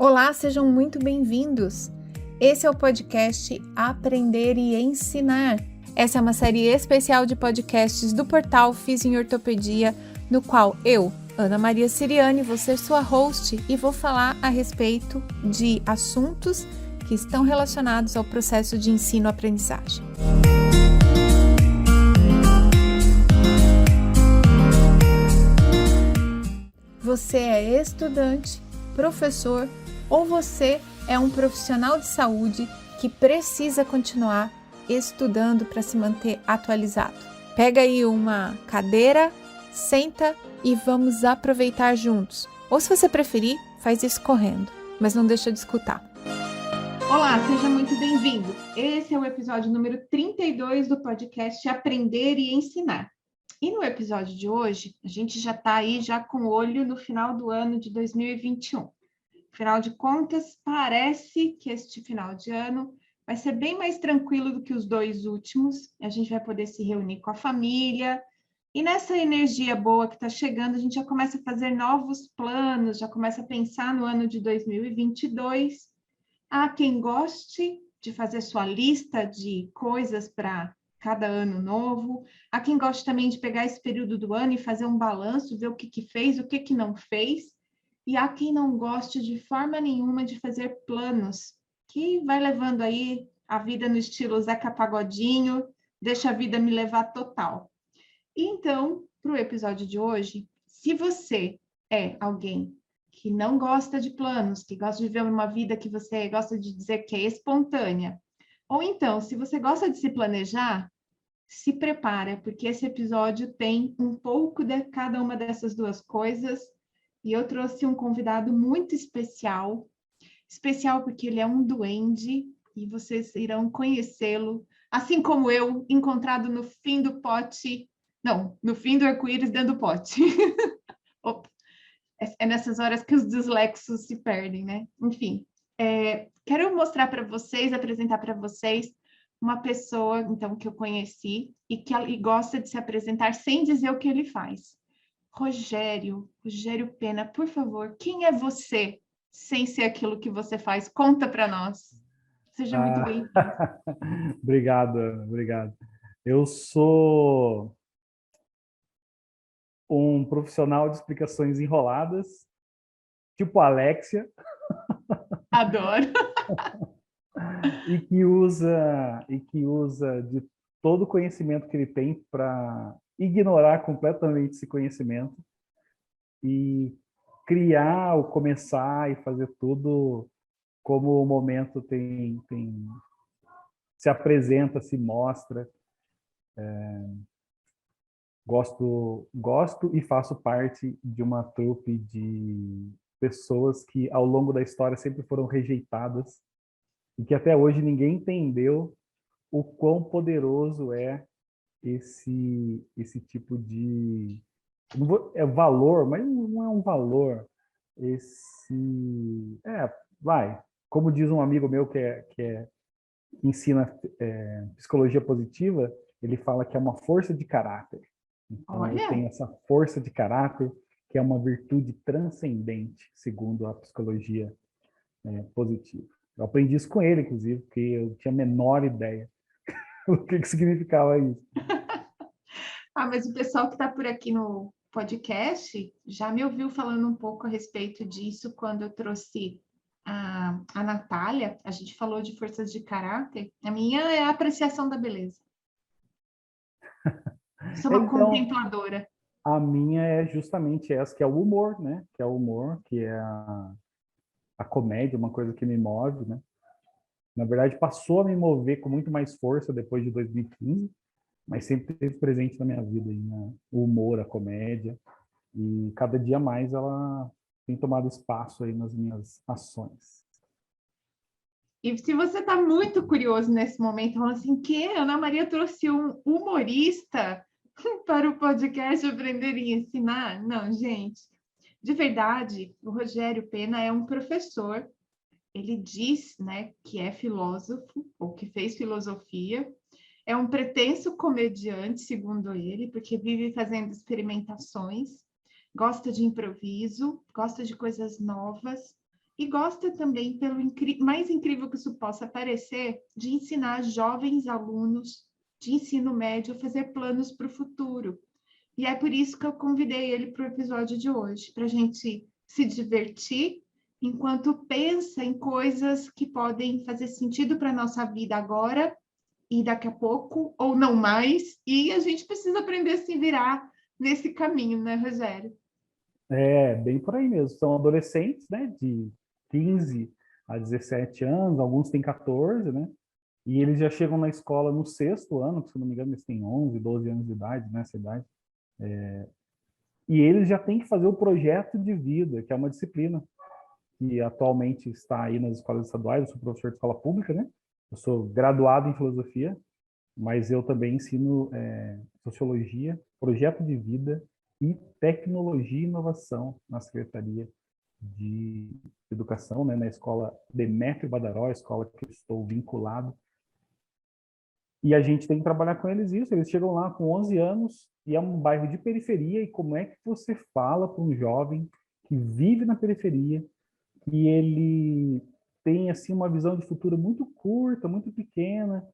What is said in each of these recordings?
Olá, sejam muito bem-vindos! Esse é o podcast Aprender e Ensinar. Essa é uma série especial de podcasts do portal Fiz em Ortopedia, no qual eu, Ana Maria Siriani, vou ser sua host e vou falar a respeito de assuntos que estão relacionados ao processo de ensino-aprendizagem. Você é estudante, professor ou você é um profissional de saúde que precisa continuar estudando para se manter atualizado. Pega aí uma cadeira, senta e vamos aproveitar juntos. Ou se você preferir, faz isso correndo, mas não deixa de escutar. Olá, seja muito bem-vindo. Esse é o episódio número 32 do podcast Aprender e Ensinar. E no episódio de hoje, a gente já está aí com o olho no final do ano de 2021. Afinal de contas, parece que este final de ano vai ser bem mais tranquilo do que os dois últimos. A gente vai poder se reunir com a família. E nessa energia boa que está chegando, a gente já começa a fazer novos planos, já começa a pensar no ano de 2022. Há quem goste de fazer sua lista de coisas para cada ano novo. Há quem goste também de pegar esse período do ano e fazer um balanço, ver o que fez, o que não fez. E há quem não goste de forma nenhuma de fazer planos, que vai levando aí a vida no estilo Zeca Pagodinho, deixa a vida me levar total. Então, para o episódio de hoje, se você é alguém que não gosta de planos, que gosta de viver uma vida que você gosta de dizer que é espontânea, ou então, se você gosta de se planejar, se prepara, porque esse episódio tem um pouco de cada uma dessas duas coisas. E eu trouxe um convidado muito especial porque ele é um duende e vocês irão conhecê-lo, assim como eu, encontrado no fim do pote, não, no fim do arco-íris dentro do pote. É nessas horas que os dislexos se perdem, né? Enfim, quero mostrar para vocês, apresentar para vocês uma pessoa, então, que eu conheci e que gosta de se apresentar sem dizer o que ele faz. Rogério Pena, por favor, quem é você sem ser aquilo que você faz? Conta para nós. Seja muito bem-vindo. Obrigado. Eu sou um profissional de explicações enroladas, tipo Alexia. Adoro. e que usa de todo o conhecimento que ele tem para ignorar completamente esse conhecimento e criar ou começar e fazer tudo como o momento se apresenta, se mostra. Gosto e faço parte de uma trupe de pessoas que ao longo da história sempre foram rejeitadas e que até hoje ninguém entendeu o quão poderoso é esse tipo de valor, mas não é um valor. Como diz um amigo meu que ensina psicologia positiva, ele fala que é uma força de caráter. Então, eu tenho essa força de caráter, que é uma virtude transcendente, segundo a psicologia positiva. Eu aprendi isso com ele, inclusive, porque eu tinha a menor ideia do que significava isso. Mas o pessoal que está por aqui no podcast já me ouviu falando um pouco a respeito disso quando eu trouxe a Natália. A gente falou de forças de caráter. A minha é a apreciação da beleza. Sou uma contempladora. A minha é justamente essa, que é o humor, né? Que é o humor, que é a comédia, uma coisa que me move, né? Na verdade, passou a me mover com muito mais força depois de 2015, mas sempre esteve presente na minha vida, né? O humor, a comédia, e cada dia mais ela tem tomado espaço aí nas minhas ações. E se você está muito curioso nesse momento, falando assim, que a Ana Maria trouxe um humorista para o podcast Aprender e Ensinar? Não, gente. De verdade, o Rogério Pena é um professor. Ele diz, né, que é filósofo, ou que fez filosofia. É um pretenso comediante, segundo ele, porque vive fazendo experimentações, gosta de improviso, gosta de coisas novas. e gosta também, pelo mais incrível que isso possa parecer, de ensinar jovens alunos de ensino médio a fazer planos para o futuro. E é por isso que eu convidei ele para o episódio de hoje, para a gente se divertir enquanto pensa em coisas que podem fazer sentido para a nossa vida agora e daqui a pouco, ou não mais, e a gente precisa aprender a se virar nesse caminho, né, Rogério? É, bem por aí mesmo. São adolescentes, né, de 15 a 17 anos, alguns têm 14, né? E eles já chegam na escola no sexto ano, se não me engano, eles têm 11, 12 anos de idade, nessa idade. E eles já têm que fazer o projeto de vida, que é uma disciplina que atualmente está aí nas escolas estaduais. Eu sou professor de escola pública, né? Eu sou graduado em filosofia, mas eu também ensino sociologia, projeto de vida e tecnologia e inovação na Secretaria de Educação, né, na escola Demétrio Badaró, a escola que eu estou vinculado. E a gente tem que trabalhar com eles isso. Eles chegam lá com 11 anos e é um bairro de periferia. E como é que você fala para um jovem que vive na periferia, que ele tem assim uma visão de futuro muito curta, muito pequena,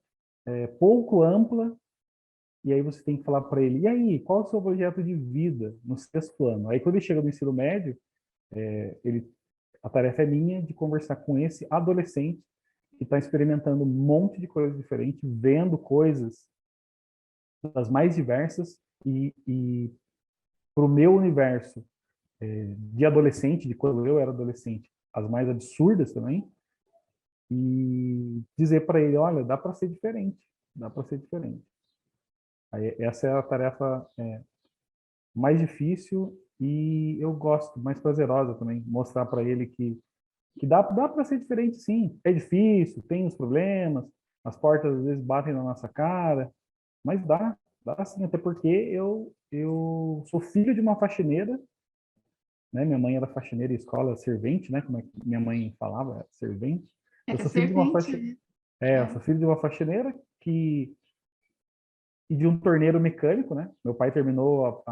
pouco ampla, e aí você tem que falar para ele, e aí, qual é o seu projeto de vida no sexto ano? Aí quando ele chega no ensino médio, a tarefa é minha de conversar com esse adolescente que está experimentando um monte de coisas diferentes, vendo coisas das mais diversas, e para o meu universo de adolescente, de quando eu era adolescente, as mais absurdas também, e dizer para ele, olha, dá para ser diferente, dá para ser diferente. Aí, essa é a tarefa mais difícil e eu gosto, mais prazerosa também, mostrar para ele que dá para ser diferente, sim. É difícil, tem os problemas, as portas às vezes batem na nossa cara, mas dá sim, até porque eu sou filho de uma faxineira, né? Minha mãe era faxineira em escola, servente, né? Como é que minha mãe falava, servente. Eu Era sou filho de uma servente, né? eu sou filho de uma faxineira e de um torneiro mecânico, né? Meu pai terminou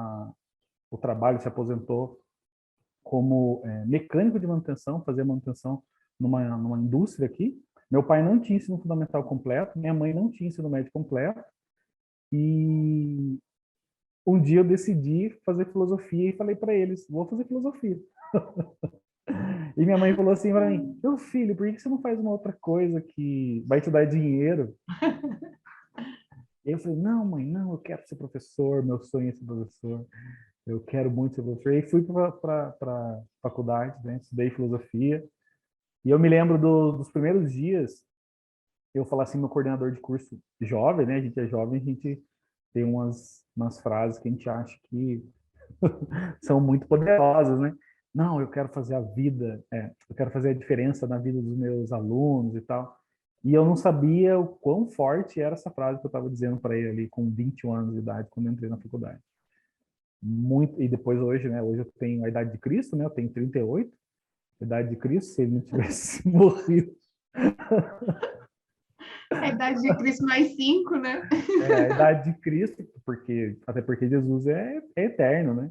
o trabalho, se aposentou como mecânico de manutenção, fazia manutenção numa indústria aqui. Meu pai não tinha ensino fundamental completo, minha mãe não tinha ensino médio completo, e um dia eu decidi fazer filosofia e falei para eles, vou fazer filosofia. E minha mãe falou assim para mim, meu filho, por que você não faz uma outra coisa que vai te dar dinheiro? E eu falei, não, mãe, não, eu quero ser professor, meu sonho é ser professor, eu quero muito ser professor. E fui para a faculdade, né, estudei filosofia, e eu me lembro dos primeiros dias, eu falar assim, meu coordenador de curso jovem, né, a gente é jovem, a gente tem umas frases que a gente acha que são muito poderosas, né? Não, eu quero fazer a vida, eu quero fazer a diferença na vida dos meus alunos e tal. E eu não sabia o quão forte era essa frase que eu estava dizendo para ele ali com 21 anos de idade, quando eu entrei na faculdade. Muito, e depois hoje, né? Hoje eu tenho a idade de Cristo, né? Eu tenho 38, a idade de Cristo, se ele não tivesse morrido. A idade de Cristo mais 5, né? A idade de Cristo, até porque Jesus é eterno, né?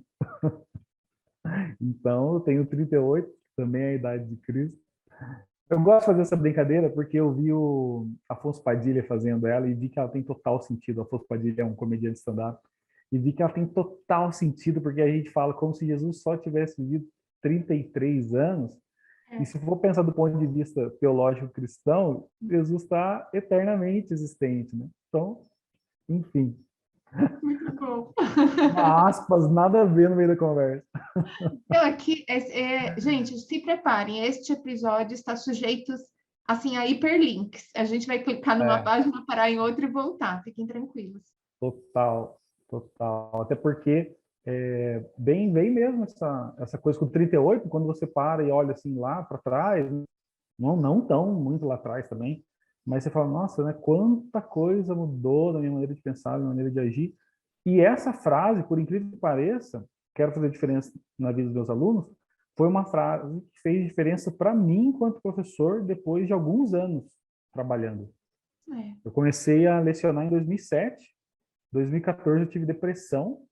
Então, eu tenho 38, também é a idade de Cristo. Eu gosto de fazer essa brincadeira porque eu vi o Afonso Padilha fazendo ela e vi que ela tem total sentido. O Afonso Padilha é um comediante stand-up. E vi que ela tem total sentido porque a gente fala como se Jesus só tivesse vivido 33 anos. E se for pensar do ponto de vista teológico cristão, Jesus está eternamente existente, né? Então, enfim. Muito bom. Uma aspas, nada a ver no meio da conversa. Então, aqui, gente, se preparem, este episódio está sujeito assim, a hiperlinks. A gente vai clicar numa É, página, parar em outra e voltar. Fiquem tranquilos. total, total. Até porque bem mesmo essa coisa com 38, quando você para e olha assim lá para trás, não tão muito lá atrás também, mas você fala, nossa, né, quanta coisa mudou na minha maneira de pensar, na minha maneira de agir. E essa frase, por incrível que pareça, quero fazer diferença na vida dos meus alunos, foi uma frase que fez diferença para mim enquanto professor depois de alguns anos trabalhando. É. Eu comecei a lecionar em 2007, 2014 eu tive depressão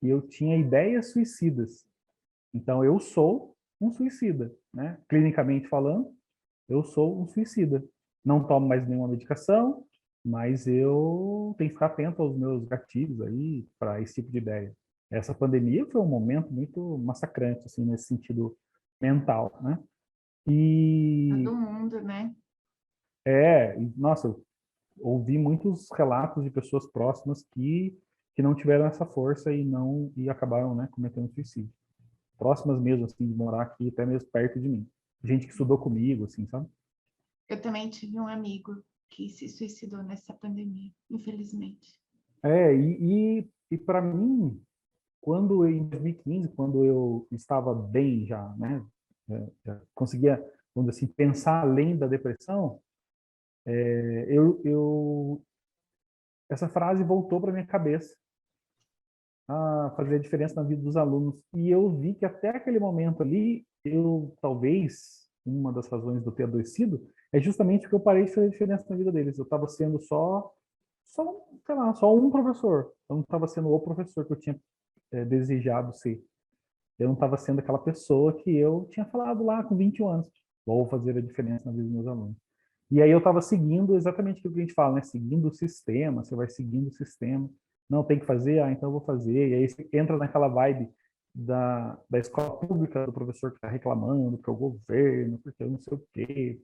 e eu tinha ideias suicidas. Então eu sou um suicida. né? Clinicamente falando, eu sou um suicida. Não tomo mais nenhuma medicação, mas eu tenho que ficar atento aos meus gatilhos aí para esse tipo de ideia. Essa pandemia foi um momento muito massacrante, assim, nesse sentido mental, né? Todo E mundo, né? nossa, eu ouvi muitos relatos de pessoas próximas que não tiveram essa força e acabaram, né, cometendo suicídio. Próximas mesmo, assim, de morar aqui, até mesmo perto de mim. Gente que estudou comigo, assim, sabe? Eu também tive um amigo que se suicidou nessa pandemia, infelizmente. E para mim, quando em 2015, quando eu estava bem já, né, já conseguia, vamos dizer assim, pensar além da depressão, essa frase voltou para minha cabeça a fazer a diferença na vida dos alunos. E eu vi que até aquele momento ali, talvez, uma das razões de eu ter adoecido, é justamente porque eu parei de fazer a diferença na vida deles. Eu estava sendo sei lá, só um professor. Eu não estava sendo o professor que eu tinha desejado ser. Eu não estava sendo aquela pessoa que eu tinha falado lá com 21 anos. Vou fazer a diferença na vida dos meus alunos. E aí eu estava seguindo exatamente o que a gente fala, né? Seguindo o sistema, você vai seguindo o sistema. Não, tem que fazer? Ah, então eu vou fazer. E aí você entra naquela vibe da escola pública, do professor que está reclamando, que é o governo, porque eu não sei o quê.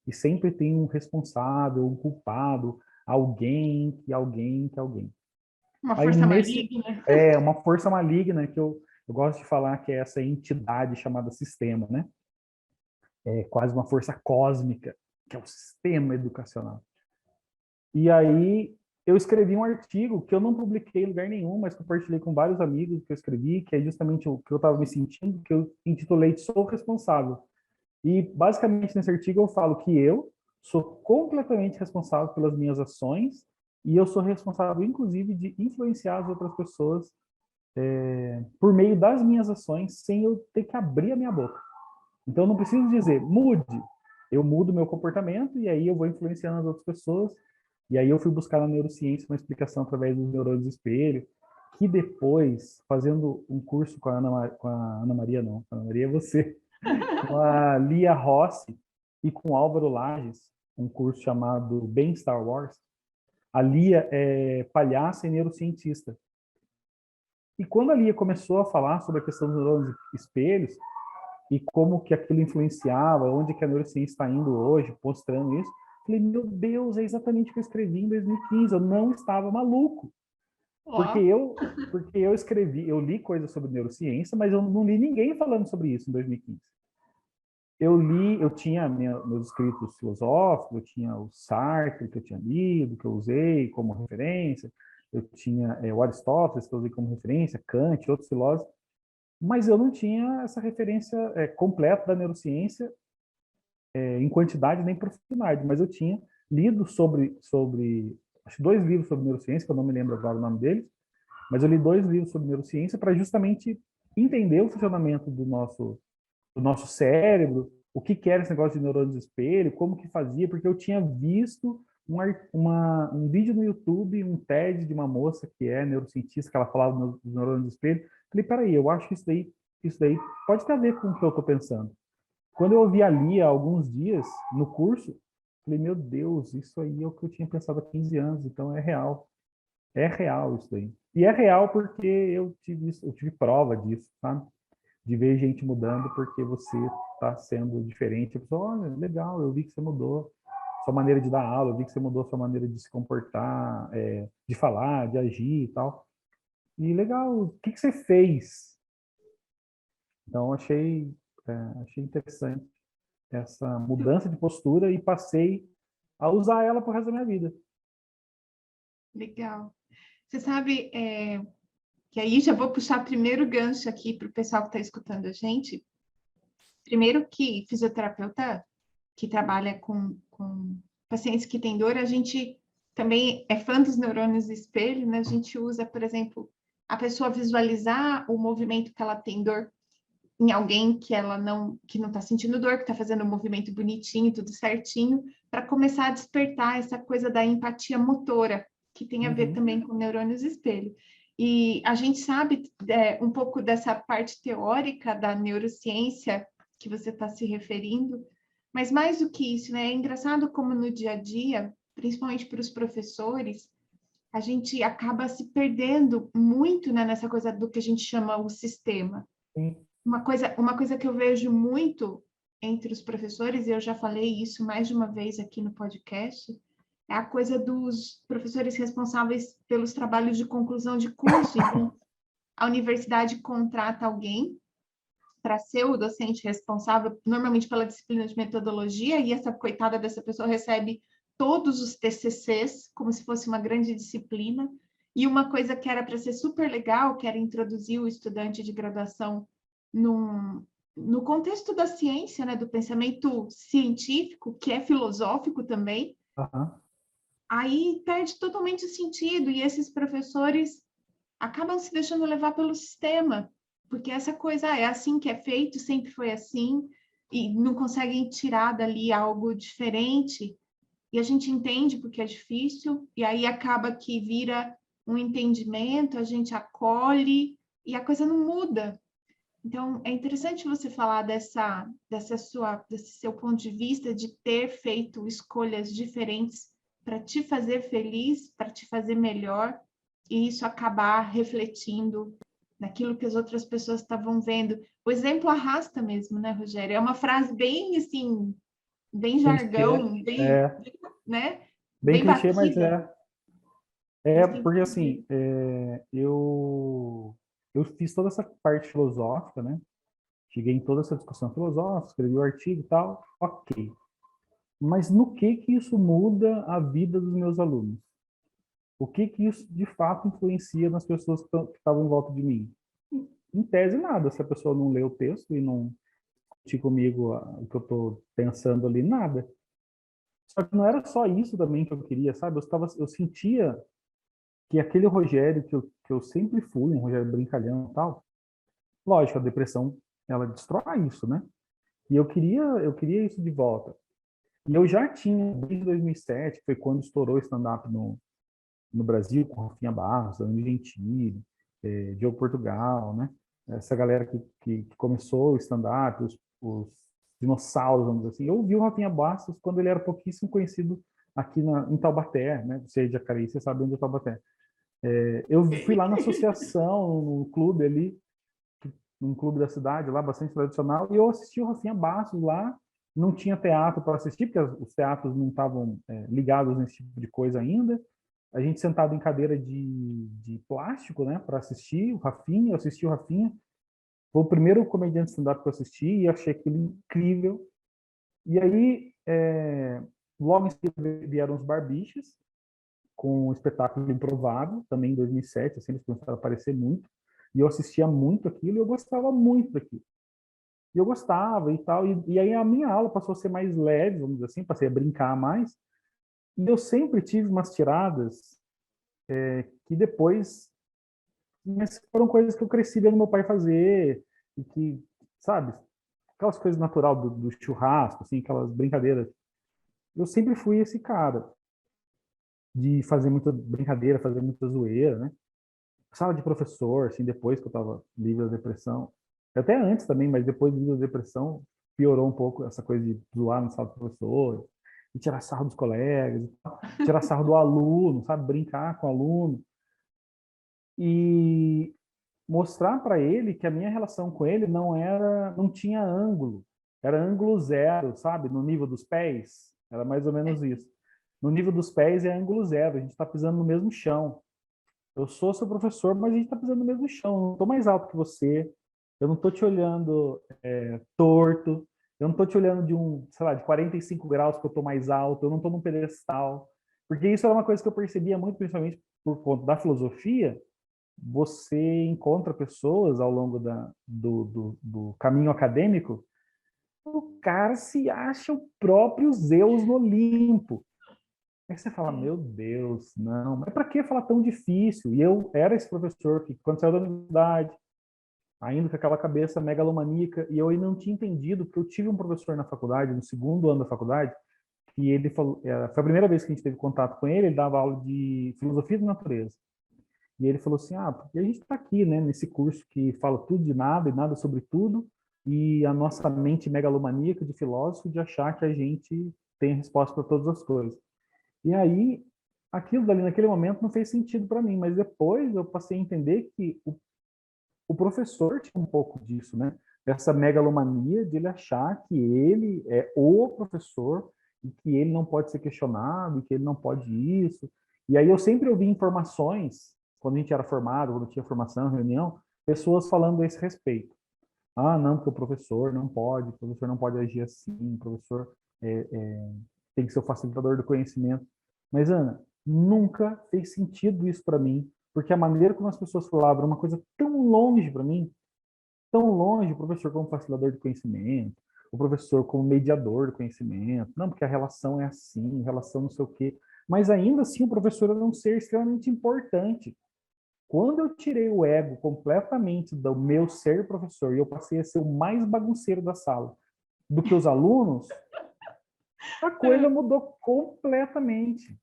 E sempre tem um responsável, um culpado, alguém. Uma Aí força maligna. uma força maligna que eu gosto de falar que é essa entidade chamada sistema, né? É quase uma força cósmica, que é o sistema educacional. E aí eu escrevi um artigo que eu não publiquei em lugar nenhum, mas compartilhei com vários amigos que eu escrevi, que é justamente o que eu estava me sentindo, que eu intitulei Sou Responsável. E basicamente nesse artigo eu falo que eu sou completamente responsável pelas minhas ações e eu sou responsável, inclusive, de influenciar as outras pessoas por meio das minhas ações, sem eu ter que abrir a minha boca. Então eu não preciso dizer, mude. Eu mudo meu comportamento e aí eu vou influenciando as outras pessoas. E aí eu fui buscar na neurociência uma explicação através dos neurônios espelho, que depois, fazendo um curso com a Ana Maria, não, a Ana Maria é você, com a Lia Rossi e com o Álvaro Lages, um curso chamado Bem Star Wars. A Lia é palhaça e neurocientista. E quando a Lia começou a falar sobre a questão dos neurônios espelhos, e como que aquilo influenciava, onde que a neurociência está indo hoje, mostrando isso. Falei, meu Deus, é exatamente o que eu escrevi em 2015, eu não estava maluco. Porque Ó, eu escrevi, eu li coisas sobre neurociência, mas eu não li ninguém falando sobre isso em 2015. Eu tinha meus escritos filosóficos, eu tinha o Sartre, que eu tinha lido, que eu usei como referência, eu tinha o Aristóteles, que eu usei como referência, Kant, outros filósofos, mas eu não tinha essa referência completa da neurociência em quantidade nem profundidade, mas eu tinha lido sobre acho 2 livros sobre neurociência, que eu não me lembro agora o nome deles, mas eu li 2 livros sobre neurociência para justamente entender o funcionamento do nosso cérebro, o que era esse negócio de neurônios de espelho, como que fazia, porque eu tinha visto um vídeo no YouTube, um TED de uma moça que é neurocientista, que ela falava dos neurônios de espelho. Falei, peraí, eu acho que isso daí pode ter a ver com o que eu estou pensando. Quando eu ouvi ali há alguns dias no curso, falei, meu Deus, isso aí é o que eu tinha pensado há 15 anos, então é real. É real isso daí. E é real porque eu tive prova disso, sabe? De ver gente mudando porque você está sendo diferente. A pessoa, olha, legal, eu vi que você mudou sua maneira de dar aula, eu vi que você mudou sua maneira de se comportar, de falar, de agir e tal. E legal, o que você fez? Então, achei interessante essa mudança de postura e passei a usar ela pro resto da minha vida. legal. Você sabe que aí já vou puxar primeiro gancho aqui para o pessoal que está escutando a gente. Primeiro que fisioterapeuta que trabalha com pacientes que têm dor, a gente também é fã dos neurônios espelho, né? A gente usa, por exemplo, a pessoa visualizar o movimento que ela tem dor em alguém que não está sentindo dor, que está fazendo um movimento bonitinho, tudo certinho, para começar a despertar essa coisa da empatia motora, que tem a ver Uhum. também com neurônios espelho. E a gente sabe um pouco dessa parte teórica da neurociência que você está se referindo, mas mais do que isso, né? É engraçado como no dia a dia, principalmente para os professores, a gente acaba se perdendo muito, né, nessa coisa do que a gente chama o sistema. Sim. Uma coisa que eu vejo muito entre os professores, e eu já falei isso mais de uma vez aqui no podcast, é a coisa dos professores responsáveis pelos trabalhos de conclusão de curso. Então, a universidade contrata alguém para ser o docente responsável, normalmente pela disciplina de metodologia, e essa coitada dessa pessoa recebe todos os TCCs, como se fosse uma grande disciplina, e uma coisa que era para ser super legal, que era introduzir o estudante de graduação no contexto da ciência, né, do pensamento científico, que é filosófico também, Aham. aí perde totalmente o sentido, e esses professores acabam se deixando levar pelo sistema, porque essa coisa é assim que é feito, sempre foi assim, e não conseguem tirar dali algo diferente, e a gente entende porque é difícil, e aí acaba que vira um entendimento, a gente acolhe, e a coisa não muda. Então, é interessante você falar desse seu ponto de vista de ter feito escolhas diferentes para te fazer feliz, para te fazer melhor, e isso acabar refletindo naquilo que as outras pessoas estavam vendo. O exemplo arrasta mesmo, né, Rogério? É uma frase bem, assim, bem Clichê, jargão, bem, é, né? bem Bem clichê, mas batida. é. Mas É, tem porque que assim, eu fiz toda essa parte filosófica, né? Cheguei em toda essa discussão filosófica, escrevi o artigo e tal, ok. Mas no que isso muda a vida dos meus alunos? O que isso de fato influencia nas pessoas que estavam em volta de mim? Em tese, nada. Se a pessoa não lê o texto e não discutir comigo o que eu estou pensando ali, nada. Só que não era só isso também que eu queria, sabe? Eu sentia que aquele Rogério que eu sempre fui, um Rogério brincalhão e tal, lógico, a depressão, ela destrói isso, né? E eu queria isso de volta. E eu já tinha, desde 2007, foi quando estourou o stand-up no Brasil, com Rafinha Barros, Danilo Gentili, Diogo Portugal, né? Essa galera que começou o stand-up, os dinossauros, vamos dizer assim. Eu vi o Rafinha Bastos quando ele era pouquíssimo conhecido aqui em Taubaté, né? Você é de Jacareí, você sabe onde é Taubaté. Eu fui lá na associação, no clube ali, num clube da cidade, lá bastante tradicional, e eu assisti o Rafinha Bastos lá. Não tinha teatro para assistir, porque os teatros não estavam ligados nesse tipo de coisa ainda. A gente sentado em cadeira de plástico, né, para assistir o Rafinha. Eu assisti o Rafinha. Foi o primeiro comediante stand-up que eu assisti e achei aquilo incrível. E aí, logo em seguida vieram os Barbichas, com o espetáculo Improvável, também em 2007, assim, eles começaram a aparecer muito. E eu assistia muito aquilo e eu gostava muito daquilo. E eu gostava e tal. E aí a minha aula passou a ser mais leve, vamos dizer assim, passei a brincar mais. E eu sempre tive umas tiradas que depois foram coisas que eu cresci vendo meu pai fazer e que, sabe, aquelas coisas natural do churrasco, assim, aquelas brincadeiras. Eu sempre fui esse cara de fazer muita brincadeira, fazer muita zoeira, né? Sala de professor, assim, depois que eu estava livre da depressão. Até antes também, mas depois de livre da depressão, piorou um pouco essa coisa de zoar na sala de professor, e tirar sarro dos colegas, e tal, tirar sarro do aluno, sabe? Brincar com o aluno. E mostrar para ele que a minha relação com ele não tinha ângulo, era ângulo zero, sabe? No nível dos pés, era mais ou menos isso. No nível dos pés é ângulo zero, a gente está pisando no mesmo chão. Eu sou seu professor, mas a gente está pisando no mesmo chão. Eu não estou mais alto que você, eu não estou te olhando torto, eu não estou te olhando sei lá, de 45 graus que eu estou mais alto, eu não estou num pedestal. Porque isso era uma coisa que eu percebia muito, principalmente por conta da filosofia. Você encontra pessoas ao longo do caminho acadêmico, o cara se acha o próprio Zeus no Olimpo. Aí você fala, meu Deus, não, mas para que falar tão difícil? E eu era esse professor que, quando saiu da universidade, ainda com aquela cabeça megalomaníaca, e eu ainda não tinha entendido, porque eu tive um professor na faculdade, no segundo ano da faculdade, que ele falou, foi a primeira vez que a gente teve contato com ele dava aula de filosofia da natureza. E ele falou assim, porque a gente está aqui, né, nesse curso que fala tudo de nada e nada sobre tudo, e a nossa mente megalomaníaca de filósofo de achar que a gente tem a resposta para todas as coisas. E aí, aquilo dali naquele momento não fez sentido para mim, mas depois eu passei a entender que o professor tinha um pouco disso, né? Dessa megalomania de ele achar que ele é o professor e que ele não pode ser questionado, e que ele não pode isso. E aí eu sempre ouvi informações, quando a gente era formado, quando tinha formação, reunião, pessoas falando a esse respeito. Ah, não, porque o professor não pode agir assim, o professor tem que ser o facilitador do conhecimento. Mas, Ana, nunca fez sentido isso para mim, porque a maneira como as pessoas falavam era uma coisa tão longe para mim, tão longe, o professor como facilitador de conhecimento, o professor como mediador do conhecimento, não, porque a relação é assim, relação não sei o quê. Mas ainda assim o professor era um ser extremamente importante. Quando eu tirei o ego completamente do meu ser professor e eu passei a ser o mais bagunceiro da sala do que os alunos, a coisa mudou completamente.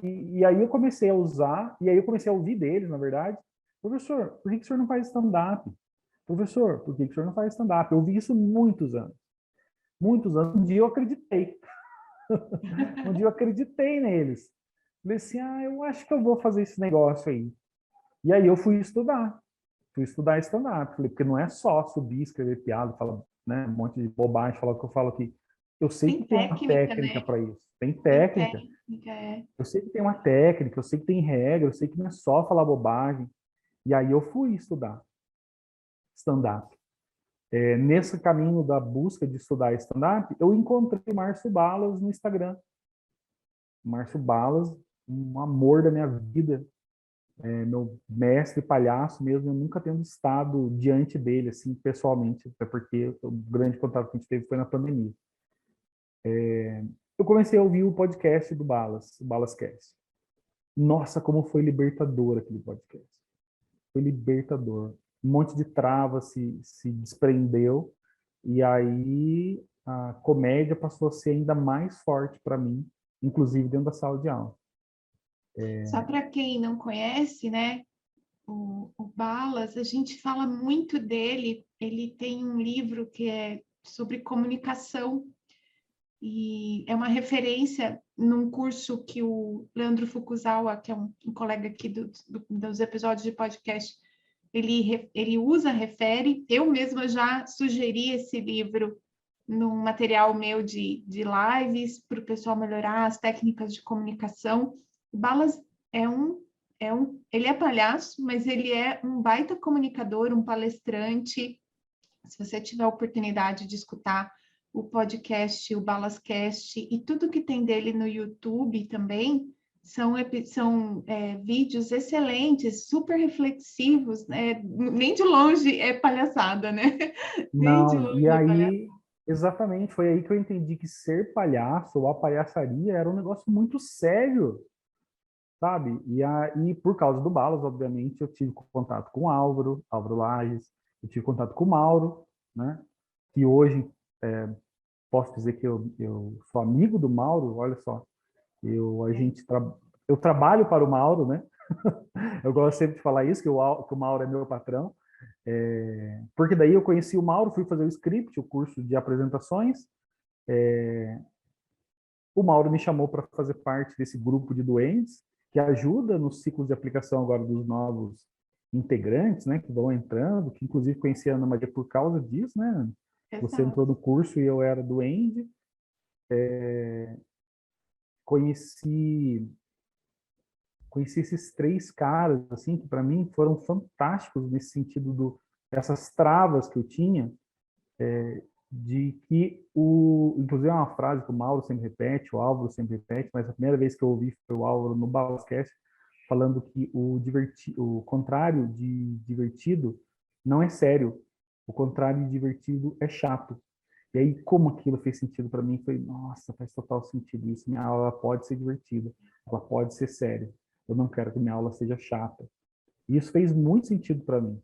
E aí eu comecei a usar, e aí eu comecei a ouvir deles, na verdade, professor, por que o senhor não faz stand-up? Professor, por que o senhor não faz stand-up? Eu ouvi isso muitos anos. Muitos anos. Um dia eu acreditei. Um dia eu acreditei neles. Falei assim, eu acho que eu vou fazer esse negócio aí. E aí eu fui estudar. Fui estudar stand-up. Porque não é só subir, escrever piada, falar, né, um monte de bobagem, falar o que eu falo aqui. Eu sei Tem que tem uma técnica, técnica né? para isso. Tem Tem técnica. técnica, é. Eu sei que tem uma técnica, eu sei que tem regra, eu sei que não é só falar bobagem. E aí eu fui estudar stand-up. Nesse caminho da busca de estudar stand-up, eu encontrei o Márcio Balas no Instagram. Márcio Balas, um amor da minha vida, meu mestre palhaço mesmo, eu nunca tendo estado diante dele, assim, pessoalmente, até porque o grande contato que a gente teve foi na pandemia. Eu comecei a ouvir o podcast do Balas, o Balascast. Nossa, como foi libertador aquele podcast. Foi libertador. Um monte de trava se desprendeu, e aí a comédia passou a ser ainda mais forte para mim, inclusive dentro da sala de aula. Só para quem não conhece, né? O Balas, a gente fala muito dele. Ele tem um livro que é sobre comunicação e é uma referência num curso que o Leandro Fukuzawa, que é um colega aqui dos episódios de podcast, ele usa, refere. Eu mesma já sugeri esse livro num material meu de lives para o pessoal melhorar as técnicas de comunicação. O Balas ele é palhaço, mas ele é um baita comunicador, um palestrante. Se você tiver a oportunidade de escutar o podcast, o Balascast e tudo que tem dele no YouTube também, são vídeos excelentes, super reflexivos, né? Nem de longe é palhaçada, né? Nem de Não, e longe é palhaçada. aí, exatamente, foi aí que eu entendi que ser palhaço ou a palhaçaria era um negócio muito sério, sabe? E aí, por causa do Balas, obviamente, eu tive contato com o Álvaro Lages, eu tive contato com o Mauro, né? Que hoje posso dizer que eu sou amigo do Mauro, olha só. Eu trabalho para o Mauro, né? Eu gosto sempre de falar isso, que o Mauro é meu patrão. Porque daí eu conheci o Mauro, fui fazer o script, o curso de apresentações. O Mauro me chamou para fazer parte desse grupo de doentes, que ajuda nos ciclos de aplicação agora dos novos integrantes, né, que vão entrando, que inclusive conheci a Ana Maria por causa disso, né? Você entrou no curso e eu era doente. Conheci esses três caras, assim, que para mim foram fantásticos nesse sentido dessas travas que eu tinha, de que inclusive é uma frase que o Mauro sempre repete, o Álvaro sempre repete, mas a primeira vez que eu ouvi foi o Álvaro no Balascast, falando que o contrário de divertido não é sério, o contrário de divertido é chato. E aí, como aquilo fez sentido para mim, foi, nossa, faz total sentido isso. Minha aula pode ser divertida, ela pode ser séria. Eu não quero que minha aula seja chata. E isso fez muito sentido para mim.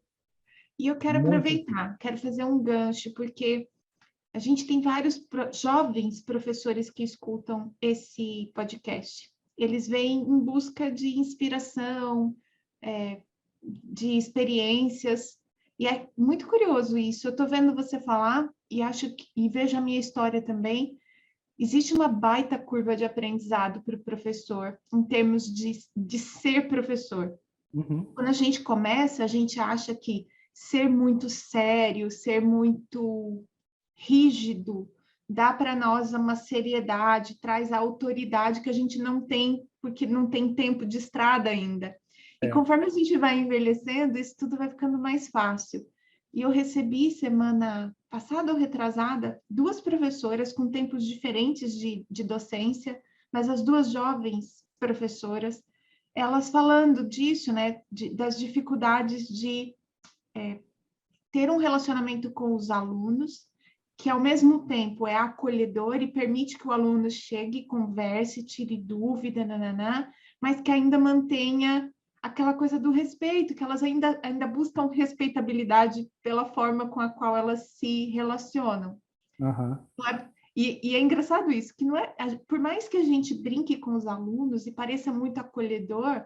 E eu quero Muito aproveitar, quero fazer um gancho, porque a gente tem vários jovens professores que escutam esse podcast. Eles vêm em busca de inspiração, de experiências, E é muito curioso isso. Eu estou vendo você falar e e vejo a minha história também. Existe uma baita curva de aprendizado para o professor, em termos de ser professor. Uhum. Quando a gente começa, a gente acha que ser muito sério, ser muito rígido, dá para nós uma seriedade, traz a autoridade que a gente não tem, porque não tem tempo de estrada ainda. E É. conforme a gente vai envelhecendo, isso tudo vai ficando mais fácil. E eu recebi semana passada ou retrasada 2 professoras com tempos diferentes de docência, mas as 2 jovens professoras, elas falando disso, né, das dificuldades de ter um relacionamento com os alunos, que ao mesmo tempo é acolhedor e permite que o aluno chegue, converse, tire dúvida, nananã, mas que ainda mantenha aquela coisa do respeito, que elas ainda buscam respeitabilidade pela forma com a qual elas se relacionam. Uhum. E é engraçado isso, que não é, por mais que a gente brinque com os alunos e pareça muito acolhedor,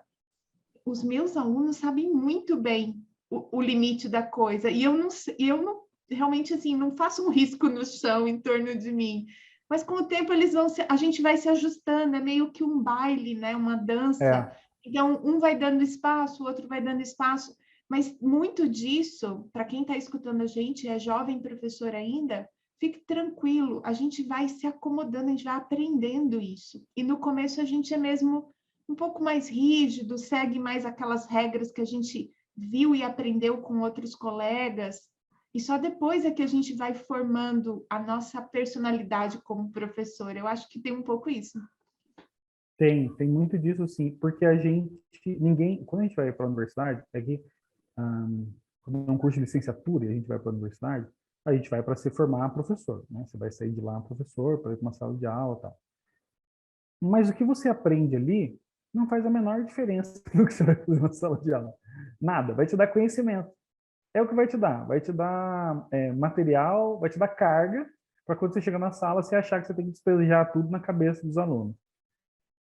os meus alunos sabem muito bem o limite da coisa, e eu não realmente assim, não faço um risco no chão em torno de mim. Mas com o tempo a gente vai se ajustando, é meio que um baile, né? Uma dança. É. Então, um vai dando espaço, o outro vai dando espaço. Mas muito disso, para quem está escutando a gente, é jovem professor ainda, fique tranquilo, a gente vai se acomodando, a gente vai aprendendo isso. E no começo a gente é mesmo um pouco mais rígido, segue mais aquelas regras que a gente viu e aprendeu com outros colegas, e só depois é que a gente vai formando a nossa personalidade como professor. Eu acho que tem um pouco isso. Tem muito disso, sim, porque quando a gente vai para a universidade, quando é um curso de licenciatura e a gente vai para a universidade, a gente vai para se formar professor, né? Você vai sair de lá professor, para ir para uma sala de aula e tal. Mas o que você aprende ali não faz a menor diferença do que você vai fazer na sala de aula. Nada, vai te dar conhecimento. É o que vai te dar. Vai te dar material, vai te dar carga, para quando você chegar na sala, você achar que você tem que despejar tudo na cabeça dos alunos.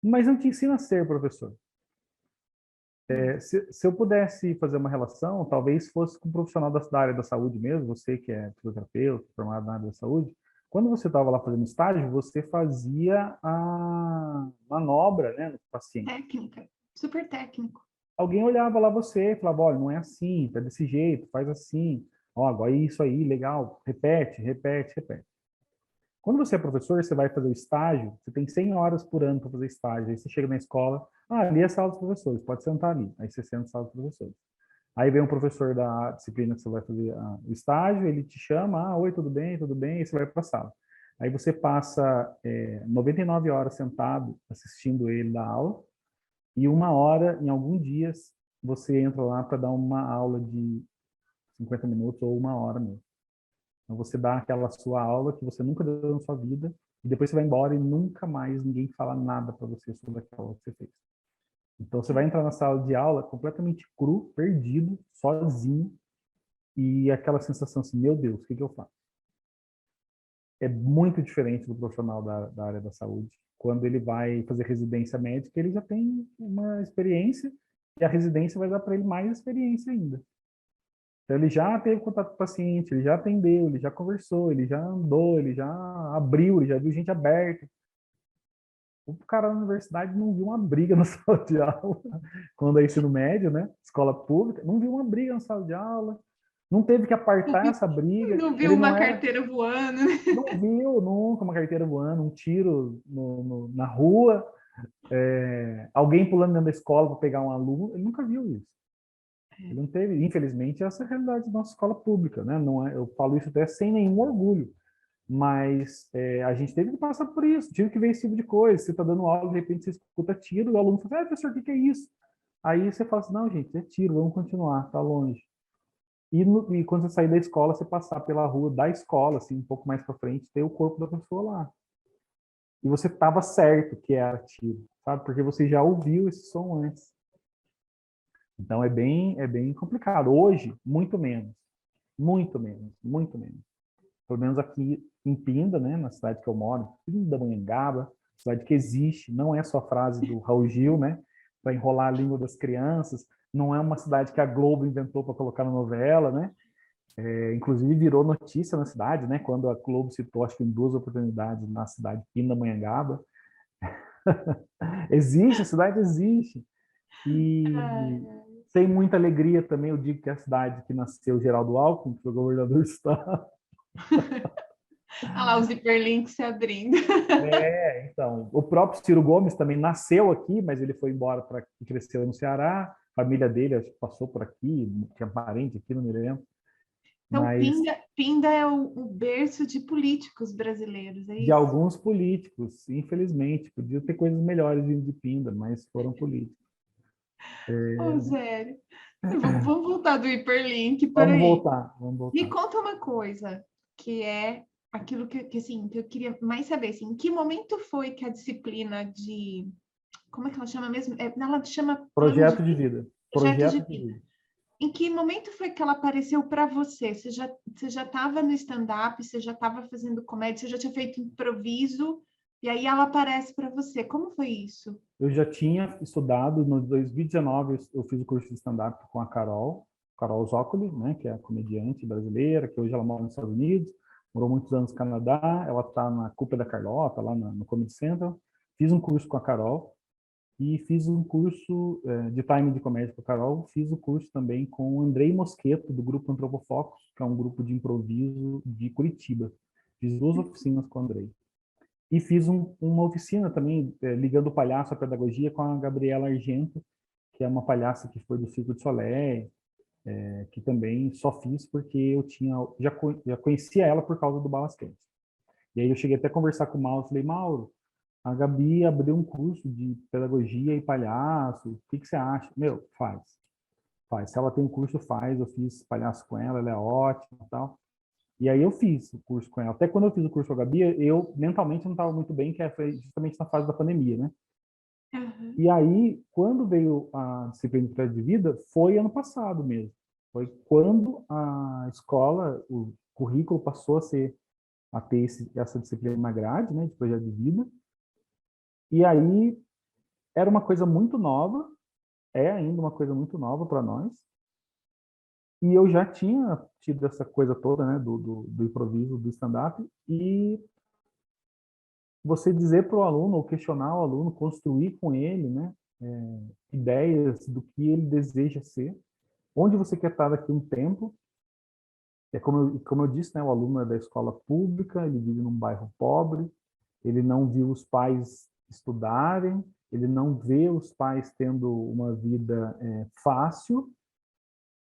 Mas não te ensina a ser professor. Se eu pudesse fazer uma relação, talvez fosse com um profissional da área da saúde mesmo, você que é fisioterapeuta, formado na área da saúde. Quando você estava lá fazendo estágio, você fazia a manobra, né, no paciente. Técnica, super técnico. Alguém olhava lá você e falava, olha, não é assim, tá desse jeito, faz assim. Ó, agora é isso aí, legal. Repete, repete, repete. Quando você é professor, você vai fazer o estágio, você tem 100 horas por ano para fazer estágio. Aí você chega na escola, ali é a sala dos professores, pode sentar ali. Aí você senta na sala dos professores. Aí vem um professor da disciplina que você vai fazer o estágio, ele te chama, oi, tudo bem, e você vai para a sala. Aí você passa 99 horas sentado assistindo ele dar aula, e 1 hora, em alguns dias, você entra lá para dar uma aula de 50 minutos ou 1 hora mesmo. Então você dá aquela sua aula que você nunca deu na sua vida, e depois você vai embora e nunca mais ninguém fala nada para você sobre aquela aula que você fez. Então você vai entrar na sala de aula completamente cru, perdido, sozinho, e aquela sensação assim, meu Deus, o que eu faço? É muito diferente do profissional da área da saúde. Quando ele vai fazer residência médica, ele já tem uma experiência, e a residência vai dar para ele mais experiência ainda. Então, ele já teve contato com o paciente, ele já atendeu, ele já conversou, ele já andou, ele já abriu, ele já viu gente aberta. O cara na universidade não viu uma briga na sala de aula, quando é ensino médio, né? Escola pública, não viu uma briga na sala de aula, não teve que apartar essa briga. Não viu Ele não uma era, carteira voando, né? não viu nunca uma carteira voando, um tiro na rua, alguém pulando dentro da escola para pegar um aluno, ele nunca viu isso. Ele não teve, infelizmente, essa é a realidade da nossa escola pública, né? Não é, eu falo isso até sem nenhum orgulho, mas a gente teve que passar por isso, tive que ver esse tipo de coisa. Você está dando aula, de repente você escuta tiro, e o aluno fala, professor, o que é isso? Aí você fala assim, não, gente, é tiro, vamos continuar, tá longe. E quando você sair da escola, você passar pela rua da escola, assim, um pouco mais para frente, ter o corpo da pessoa lá. E você estava certo que era tiro, sabe? Porque você já ouviu esse som antes. Então é bem complicado. Hoje, muito menos. Muito menos, muito menos. Pelo menos aqui em Pinda, né, na cidade que eu moro, Pindamonhangaba, cidade que existe, não é só frase do Raul Gil, né, para enrolar a língua das crianças, não é uma cidade que a Globo inventou para colocar na novela, né? Inclusive virou notícia na cidade, né? Quando a Globo citou, acho que em 2 oportunidades na cidade de Pindamonhangaba. Existe, a cidade existe. E sem muita alegria também eu digo que é a cidade que nasceu Geraldo Alckmin, que foi governador do estado. Olha lá os hiperlinks se abrindo. Então, o próprio Ciro Gomes também nasceu aqui, mas ele foi embora para cresceu no Ceará. A família dele acho que passou por aqui, tinha parente aqui, não me lembro. Então, Mas Pinda é o berço de políticos brasileiros, é de isso? alguns políticos, infelizmente, podia ter coisas melhores vindo de Pinda, mas foram políticos. Ô, sério. Vamos voltar do hiperlink, Vamos peraí. voltar, vamos Me voltar. conta uma coisa, que é aquilo assim, que eu queria mais saber, assim, em que momento foi que a disciplina de... Como é que ela chama mesmo? Ela chama plano de Projeto de vida. projeto de Projeto de vida. vida. Em que momento foi que ela apareceu para você? Você já estava no stand-up, você já estava fazendo comédia, você já tinha feito improviso, e aí ela aparece para você. Como foi isso? Eu já tinha estudado, no 2019 eu fiz o curso de stand-up com a Carol Zócoli, né, que é a comediante brasileira, que hoje ela mora nos Estados Unidos, morou muitos anos no Canadá, ela está na Culpa da Carlota, lá no Comedy Central. Fiz um curso com a Carol e fiz um curso de time de comédia com a Carol, fiz o curso também com o Andrei Mosqueto, do grupo Antropofocus, que é um grupo de improviso de Curitiba. Fiz 2 oficinas com o Andrei. E fiz uma oficina também, ligando o palhaço à pedagogia, com a Gabriela Argento, que é uma palhaça que foi do Circo de Soleil, que também só fiz porque eu já conhecia ela por causa do Balasquete. E aí eu cheguei até a conversar com o Mauro, falei, Mauro, a Gabi abriu um curso de pedagogia e palhaço, o que você acha? Meu, faz. Faz. Se ela tem um curso, faz. Eu fiz palhaço com ela, ela é ótima e tal. E aí eu fiz o curso com ela. Até quando eu fiz o curso com a Gabi, eu mentalmente não estava muito bem, que foi justamente na fase da pandemia, né? Uhum. E aí, quando veio a disciplina de projeto de vida, foi ano passado mesmo. Foi quando a escola, o currículo passou a ter essa disciplina na grade, né, de projeto de vida. E aí era uma coisa muito nova, é ainda uma coisa muito nova para nós. E eu já tinha tido essa coisa toda, né, do improviso, do stand-up, e você dizer para o aluno, ou questionar o aluno, construir com ele, né, ideias do que ele deseja ser, onde você quer estar daqui a um tempo. Como eu disse, né, o aluno é da escola pública, ele vive num bairro pobre, ele não viu os pais estudarem, ele não vê os pais tendo uma vida fácil.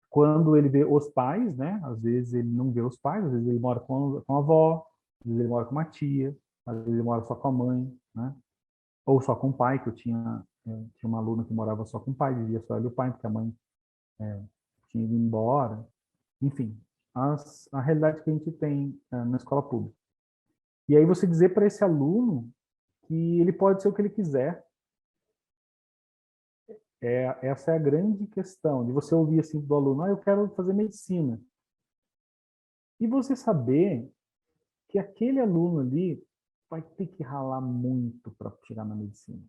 Quando ele vê os pais, né, às vezes ele não vê os pais, às vezes ele mora com a avó, às vezes ele mora com uma tia, às vezes ele mora só com a mãe, né? Ou só com o pai, que tinha uma aluna que morava só com o pai, vivia só ele e o pai, porque a mãe tinha ido embora. Enfim, a realidade que a gente tem na escola pública. E aí você dizer para esse aluno que ele pode ser o que ele quiser, essa é a grande questão, de você ouvir assim do aluno, eu quero fazer medicina. E você saber que aquele aluno ali vai ter que ralar muito para chegar na medicina.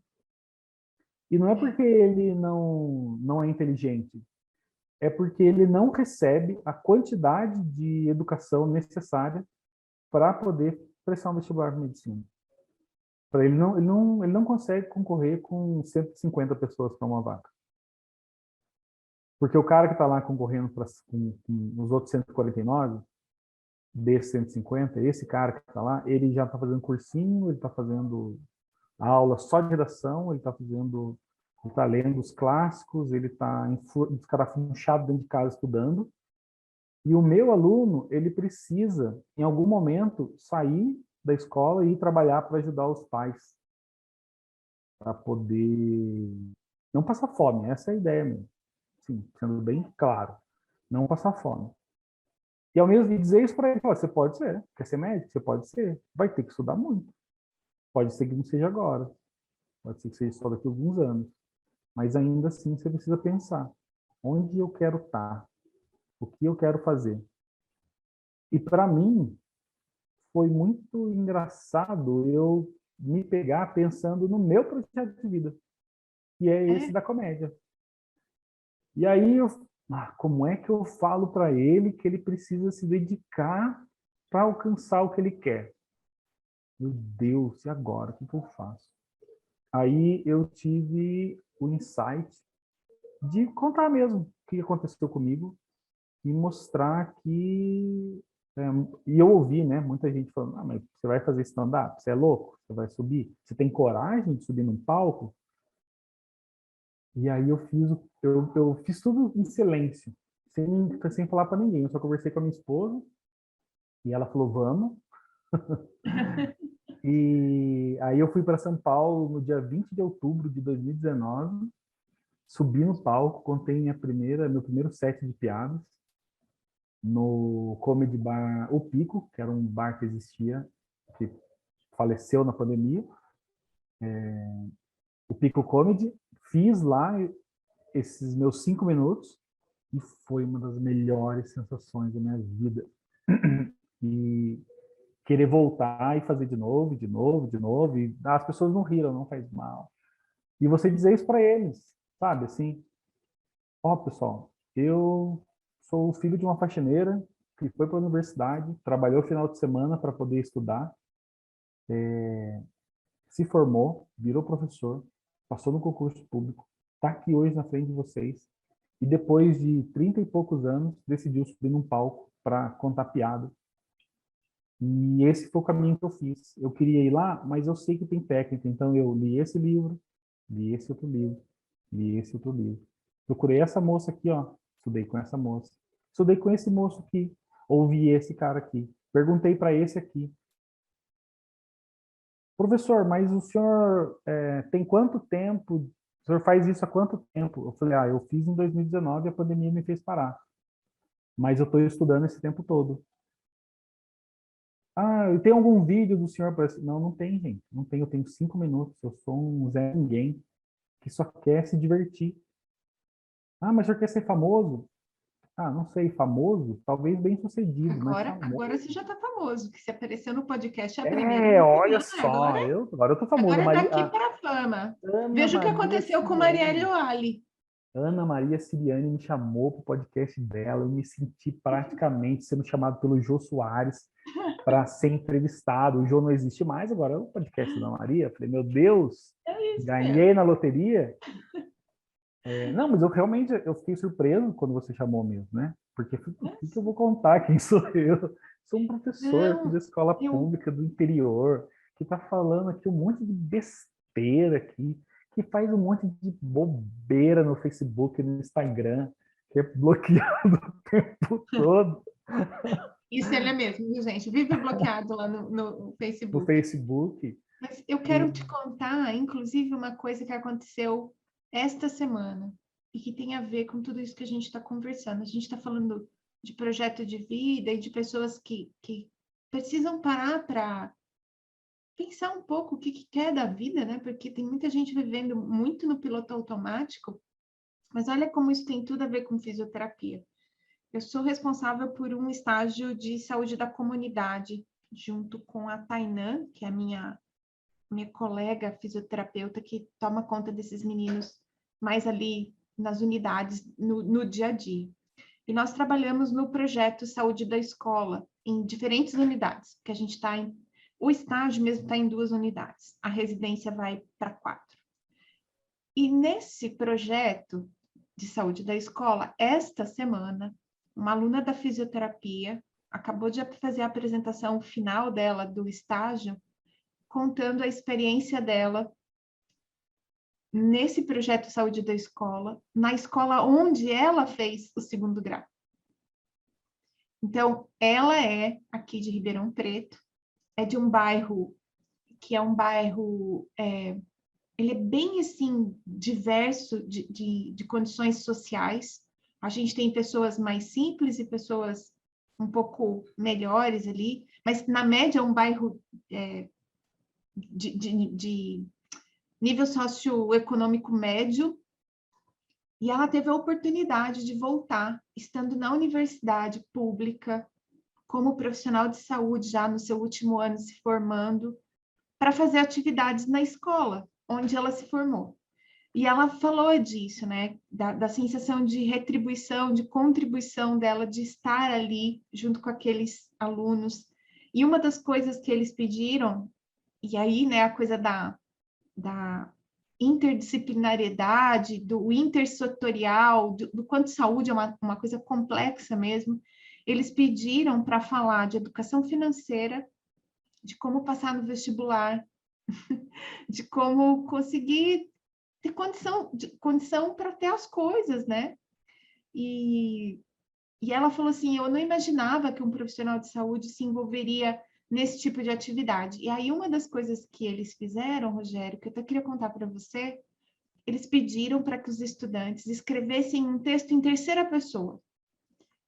E não é porque ele não é inteligente, é porque ele não recebe a quantidade de educação necessária para poder prestar um vestibular de medicina. Para ele não consegue concorrer com 150 pessoas para uma vaga. Porque o cara que está lá concorrendo com os outros 149, desses 150, esse cara que está lá, ele já está fazendo cursinho, ele está fazendo aula só de redação, ele está lendo os clássicos, ele está escarafunchado dentro de casa estudando. E o meu aluno, ele precisa, em algum momento, sair da escola e ir trabalhar para ajudar os pais, para poder não passar fome. Essa é a ideia mesmo. Sim, sendo bem claro, não passar fome. E ao mesmo tempo dizer isso para ele, você pode ser, quer ser médico? Você pode ser, vai ter que estudar muito. Pode ser que não seja agora, pode ser que seja só daqui a alguns anos. Mas ainda assim você precisa pensar, onde eu quero estar? O que eu quero fazer? E para mim, foi muito engraçado eu me pegar pensando no meu projeto de vida, que é esse da comédia. E aí como é que eu falo para ele que ele precisa se dedicar para alcançar o que ele quer? Meu Deus, e agora? O que eu faço? Aí eu tive o insight de contar mesmo o que aconteceu comigo e mostrar que... e eu ouvi, né, muita gente falando, mas você vai fazer stand-up? Você é louco? Você vai subir? Você tem coragem de subir num palco? E aí eu fiz tudo em silêncio, sem falar para ninguém. Eu só conversei com a minha esposa e ela falou, vamos. E aí eu fui para São Paulo no dia 20 de outubro de 2019, subi no palco, contei meu primeiro set de piadas no Comedy Bar O Pico, que era um bar que existia, que faleceu na pandemia, o Pico Comedy. Fiz lá esses meus 5 minutos e foi uma das melhores sensações da minha vida. E querer voltar e fazer de novo, de novo, de novo, e as pessoas não riram, não faz mal. E você dizer isso para eles, sabe, assim, pessoal, eu sou o filho de uma faxineira que foi para a universidade, trabalhou final de semana para poder estudar, se formou, virou professor, passou no concurso público, está aqui hoje na frente de vocês, e depois de 30 e poucos anos, decidiu subir num palco para contar piada. E esse foi o caminho que eu fiz. Eu queria ir lá, mas eu sei que tem técnica, então eu li esse livro, li esse outro livro, li esse outro livro. Procurei essa moça aqui, ó, estudei com essa moça. Estudei com esse moço aqui, ouvi esse cara aqui, perguntei para esse aqui. Professor, mas o senhor tem quanto tempo? O senhor faz isso há quanto tempo? Eu falei, eu fiz em 2019 e a pandemia me fez parar. Mas eu estou estudando esse tempo todo. E tem algum vídeo do senhor? Não, não tem, gente. Não tem. Eu tenho 5 minutos. Eu sou um Zé Ninguém que só quer se divertir. Mas o senhor quer ser famoso? Não sei, famoso? Talvez bem sucedido, mas famoso. Agora você já está famoso, que se apareceu no podcast é a primeira. Olha só, agora eu tô famoso. Agora daqui para a fama. Veja o que aconteceu com Marielle Oali. Ana Maria Siriani me chamou para o podcast dela, eu me senti praticamente sendo chamado pelo Jô Soares para ser entrevistado. O Jô não existe mais, agora é o podcast da Maria. Falei, meu Deus, ganhei na loteria. Não, mas eu realmente fiquei surpreso quando você chamou mesmo, né? Porque o que eu vou contar? Quem sou eu? Sou um professor aqui da escola pública do interior, que está falando aqui um monte de besteira aqui, que faz um monte de bobeira no Facebook e no Instagram, que é bloqueado o tempo todo. Isso ele é mesmo, viu, gente? Vive bloqueado lá no Facebook. No Facebook. Mas eu quero te contar, inclusive, uma coisa que aconteceu esta semana e que tem a ver com tudo isso que a gente está conversando. A gente está falando de projeto de vida e de pessoas que precisam parar para pensar um pouco o que quer da vida, né? Porque tem muita gente vivendo muito no piloto automático, mas olha como isso tem tudo a ver com fisioterapia. Eu sou responsável por um estágio de saúde da comunidade, junto com a Tainã, que é a minha colega fisioterapeuta que toma conta desses meninos mais ali nas unidades, no dia a dia. E nós trabalhamos no projeto Saúde da Escola, em diferentes unidades, que a gente está em... O estágio mesmo está em 2 unidades, a residência vai para 4. E nesse projeto de saúde da escola, esta semana, uma aluna da fisioterapia acabou de fazer a apresentação final dela do estágio, contando a experiência dela nesse projeto Saúde da Escola, na escola onde ela fez o 2º grau. Então, ela é aqui de Ribeirão Preto, é de um bairro que é um bairro, ele é bem, assim, diverso de condições sociais. A gente tem pessoas mais simples e pessoas um pouco melhores ali, mas, na média, é um bairro de nível socioeconômico médio, e ela teve a oportunidade de voltar, estando na universidade pública, como profissional de saúde, já no seu último ano se formando, para fazer atividades na escola, onde ela se formou. E ela falou disso, né? Da sensação de retribuição, de contribuição dela, de estar ali junto com aqueles alunos. E uma das coisas que eles pediram, e aí, né, a coisa da interdisciplinariedade, do intersetorial, do quanto saúde é uma coisa complexa mesmo, eles pediram para falar de educação financeira, de como passar no vestibular, de como conseguir ter condição para ter as coisas, né? E ela falou assim, eu não imaginava que um profissional de saúde se envolveria nesse tipo de atividade. E aí uma das coisas que eles fizeram, Rogério, que eu até queria contar para você, eles pediram para que os estudantes escrevessem um texto em terceira pessoa.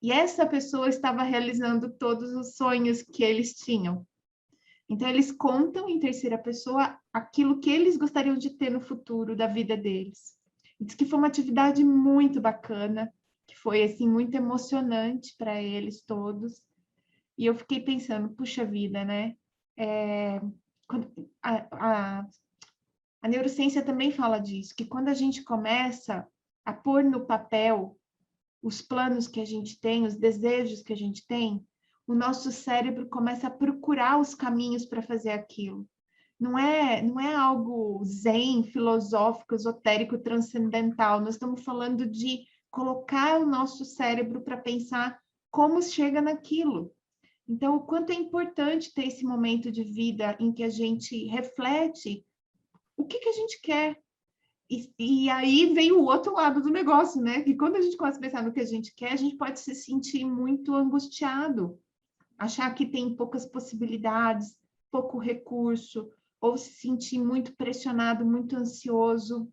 E essa pessoa estava realizando todos os sonhos que eles tinham. Então, eles contam em terceira pessoa aquilo que eles gostariam de ter no futuro da vida deles. E diz que foi uma atividade muito bacana, que foi, assim, muito emocionante para eles todos. E eu fiquei pensando, puxa vida, né? Quando, a neurociência também fala disso, que quando a gente começa a pôr no papel os planos que a gente tem, os desejos que a gente tem, o nosso cérebro começa a procurar os caminhos para fazer aquilo. Não é algo zen, filosófico, esotérico, transcendental. Nós estamos falando de colocar o nosso cérebro para pensar como chega naquilo. Então, o quanto é importante ter esse momento de vida em que a gente reflete o que a gente quer. E aí vem o outro lado do negócio, né? Que quando a gente começa a pensar no que a gente quer, a gente pode se sentir muito angustiado, achar que tem poucas possibilidades, pouco recurso, ou se sentir muito pressionado, muito ansioso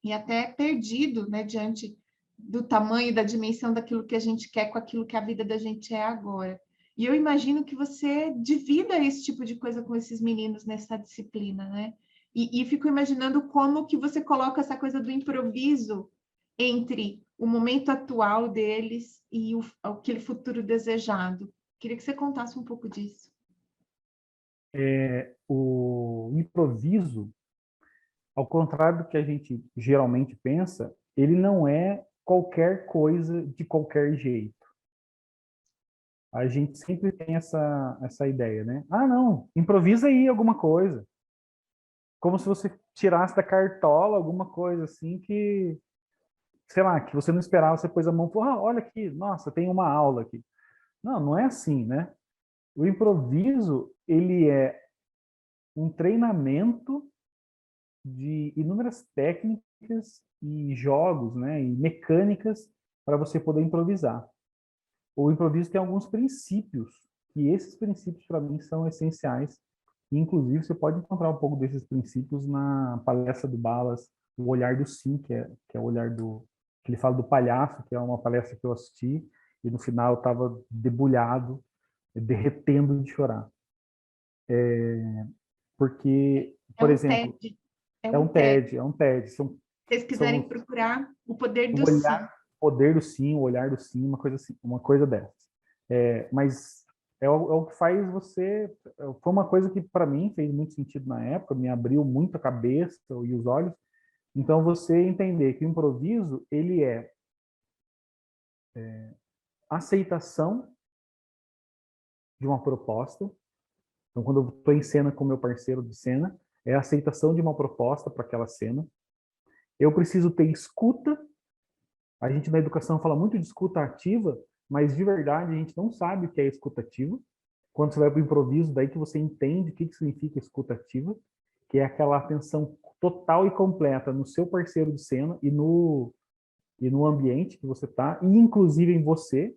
e até perdido, né? Diante do tamanho, da dimensão daquilo que a gente quer com aquilo que a vida da gente é agora. E eu imagino que você divida esse tipo de coisa com esses meninos nessa disciplina, né? E fico imaginando como que você coloca essa coisa do improviso entre o momento atual deles e aquele futuro desejado. Queria que você contasse um pouco disso. O improviso, ao contrário do que a gente geralmente pensa, ele não é qualquer coisa de qualquer jeito. A gente sempre tem essa ideia, né? Ah, não, improvisa aí alguma coisa. Como se você tirasse da cartola alguma coisa assim que, sei lá, que você não esperava, você pôs a mão e falou, ah, olha aqui, nossa, tem uma aula aqui. Não, não é assim, né? O improviso, ele é um treinamento de inúmeras técnicas e jogos, né, e mecânicas para você poder improvisar. O improviso tem alguns princípios, e esses princípios, para mim, são essenciais. E, inclusive, você pode encontrar um pouco desses princípios na palestra do Balas, O Olhar do Sim, que é o olhar do... que ele fala do palhaço, que é uma palestra que eu assisti, e no final eu estava debulhado, derretendo de chorar. Porque, É por um exemplo, TED. É é um um TED. TED, é um TED. Se vocês quiserem São procurar o poder o do sim. olhar, poder do sim, o olhar do sim, uma coisa assim, uma coisa dessas. Mas é o que faz você. Foi uma coisa que para mim fez muito sentido na época, me abriu muito a cabeça e os olhos. Então você entender que o improviso ele é aceitação de uma proposta. Então quando eu estou em cena com meu parceiro de cena, é a aceitação de uma proposta para aquela cena. Eu preciso ter escuta. A gente na educação fala muito de escuta ativa, mas de verdade a gente não sabe o que é escuta ativa. Quando você vai para o improviso, daí que você entende o que significa escuta ativa, que é aquela atenção total e completa no seu parceiro de cena e no ambiente que você está, e inclusive em você,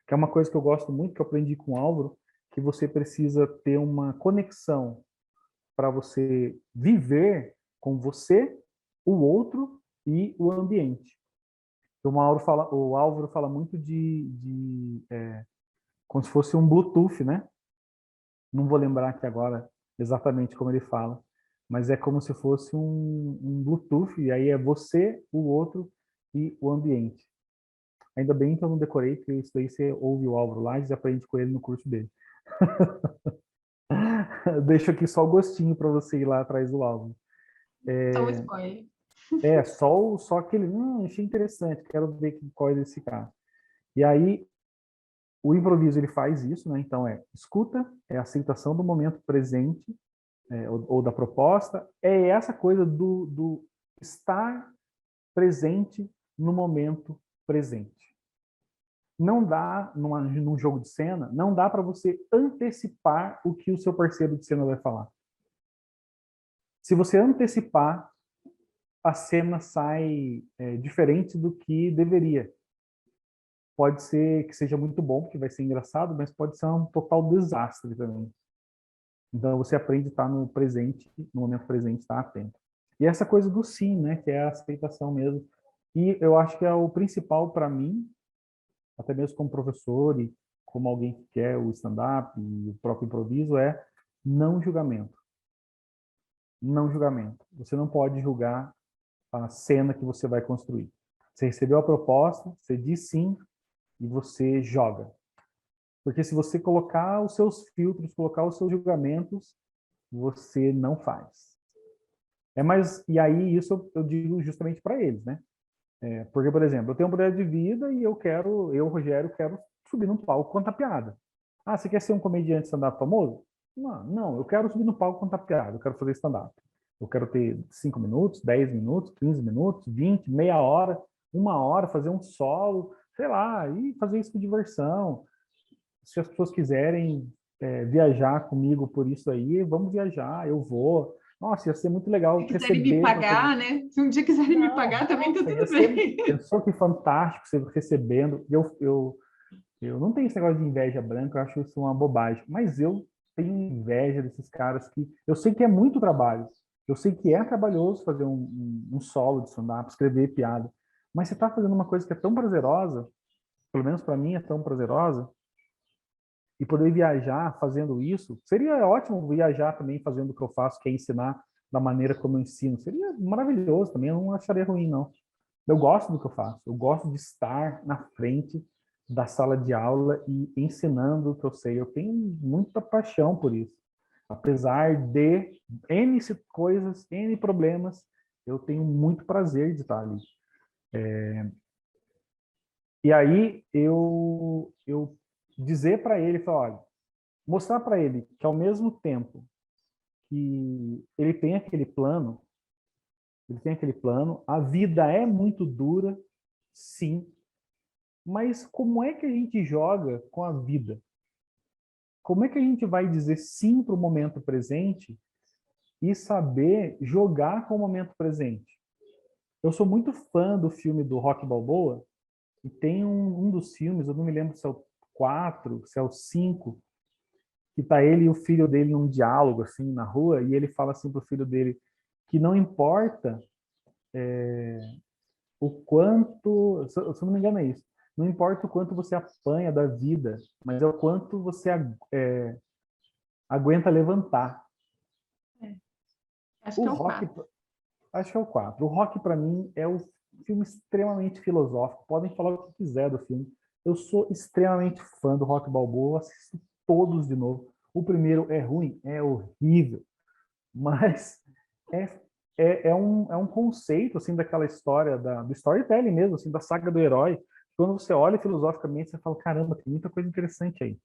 que é uma coisa que eu gosto muito, que eu aprendi com o Álvaro, que você precisa ter uma conexão para você viver com você, o outro e o ambiente. O Álvaro fala muito como se fosse um Bluetooth, né? Não vou lembrar aqui agora exatamente como ele fala, mas é como se fosse um Bluetooth, e aí é você, o outro e o ambiente. Ainda bem que eu não decorei, porque isso daí você ouve o Álvaro Lages e aprende com ele no curso dele. Deixo aqui só o gostinho para você ir lá atrás do Álvaro. Só um spoiler. Só aquele, achei interessante, quero ver qual é desse cara. E aí, o improviso, ele faz isso, né? Então, escuta, aceitação do momento presente, ou da proposta, é essa coisa do estar presente no momento presente. Não dá, num jogo de cena, não dá para você antecipar o que o seu parceiro de cena vai falar. Se você antecipar, a cena sai diferente do que deveria. Pode ser que seja muito bom, porque vai ser engraçado, mas pode ser um total desastre também. Então, você aprende a estar no presente, no momento presente, estar atento. E essa coisa do sim, né, que é a aceitação mesmo. E eu acho que é o principal para mim, até mesmo como professor e como alguém que quer o stand-up e o próprio improviso, é não julgamento. Não julgamento. Você não pode julgar a cena que você vai construir. Você recebeu a proposta, você diz sim e você joga. Porque se você colocar os seus filtros, colocar os seus julgamentos, você não faz. E aí isso eu digo justamente para eles, né? Porque, por exemplo, eu tenho um projeto de vida e Rogério, quero subir no palco contar piada. Ah, você quer ser um comediante stand-up famoso? Não, eu quero subir no palco contar piada, eu quero fazer stand-up. Eu quero ter 5 minutos, 10 minutos, 15 minutos, 20, meia hora, 1 hora, fazer um solo, sei lá, e fazer isso com diversão. Se as pessoas quiserem viajar comigo por isso aí, vamos viajar, eu vou. Nossa, ia ser muito legal Se quiserem me pagar, né? Se um dia quiserem me pagar, também tá tudo bem. Pensou que fantástico você recebendo. Eu não tenho esse negócio de inveja branca, eu acho isso uma bobagem. Mas eu tenho inveja desses caras que... Eu sei que é muito trabalho. Eu sei que é trabalhoso fazer um solo de stand-up, escrever piada. Mas você está fazendo uma coisa que é tão prazerosa, pelo menos para mim é tão prazerosa, e poder viajar fazendo isso, seria ótimo viajar também fazendo o que eu faço, que é ensinar da maneira como eu ensino. Seria maravilhoso também, eu não acharia ruim, não. Eu gosto do que eu faço, eu gosto de estar na frente da sala de aula e ensinando o que eu sei. Eu tenho muita paixão por isso. Apesar de N coisas, N problemas, eu tenho muito prazer de estar ali. E aí eu dizer para ele, falar, olha, mostrar para ele que ao mesmo tempo que ele tem aquele plano, a vida é muito dura, sim, mas como é que a gente joga com a vida? Como é que a gente vai dizer sim para o momento presente e saber jogar com o momento presente? Eu sou muito fã do filme do Rocky Balboa, e tem um dos filmes, eu não me lembro se é o 4, se é o 5, que tá ele e o filho dele num diálogo assim na rua, e ele fala assim pro filho dele que não importa o quanto, se eu não me engano é isso, não importa o quanto você apanha da vida, mas é o quanto você aguenta levantar. Acho que é o 4. Acho que é o 4. O Rock, para mim, é um filme extremamente filosófico. Podem falar o que quiser do filme. Eu sou extremamente fã do Rock Balboa. Eu assisto todos de novo. O primeiro é ruim, é horrível. Mas é um conceito assim daquela história, do storytelling mesmo, assim, da saga do herói. Quando você olha filosoficamente, você fala, caramba, tem muita coisa interessante aí.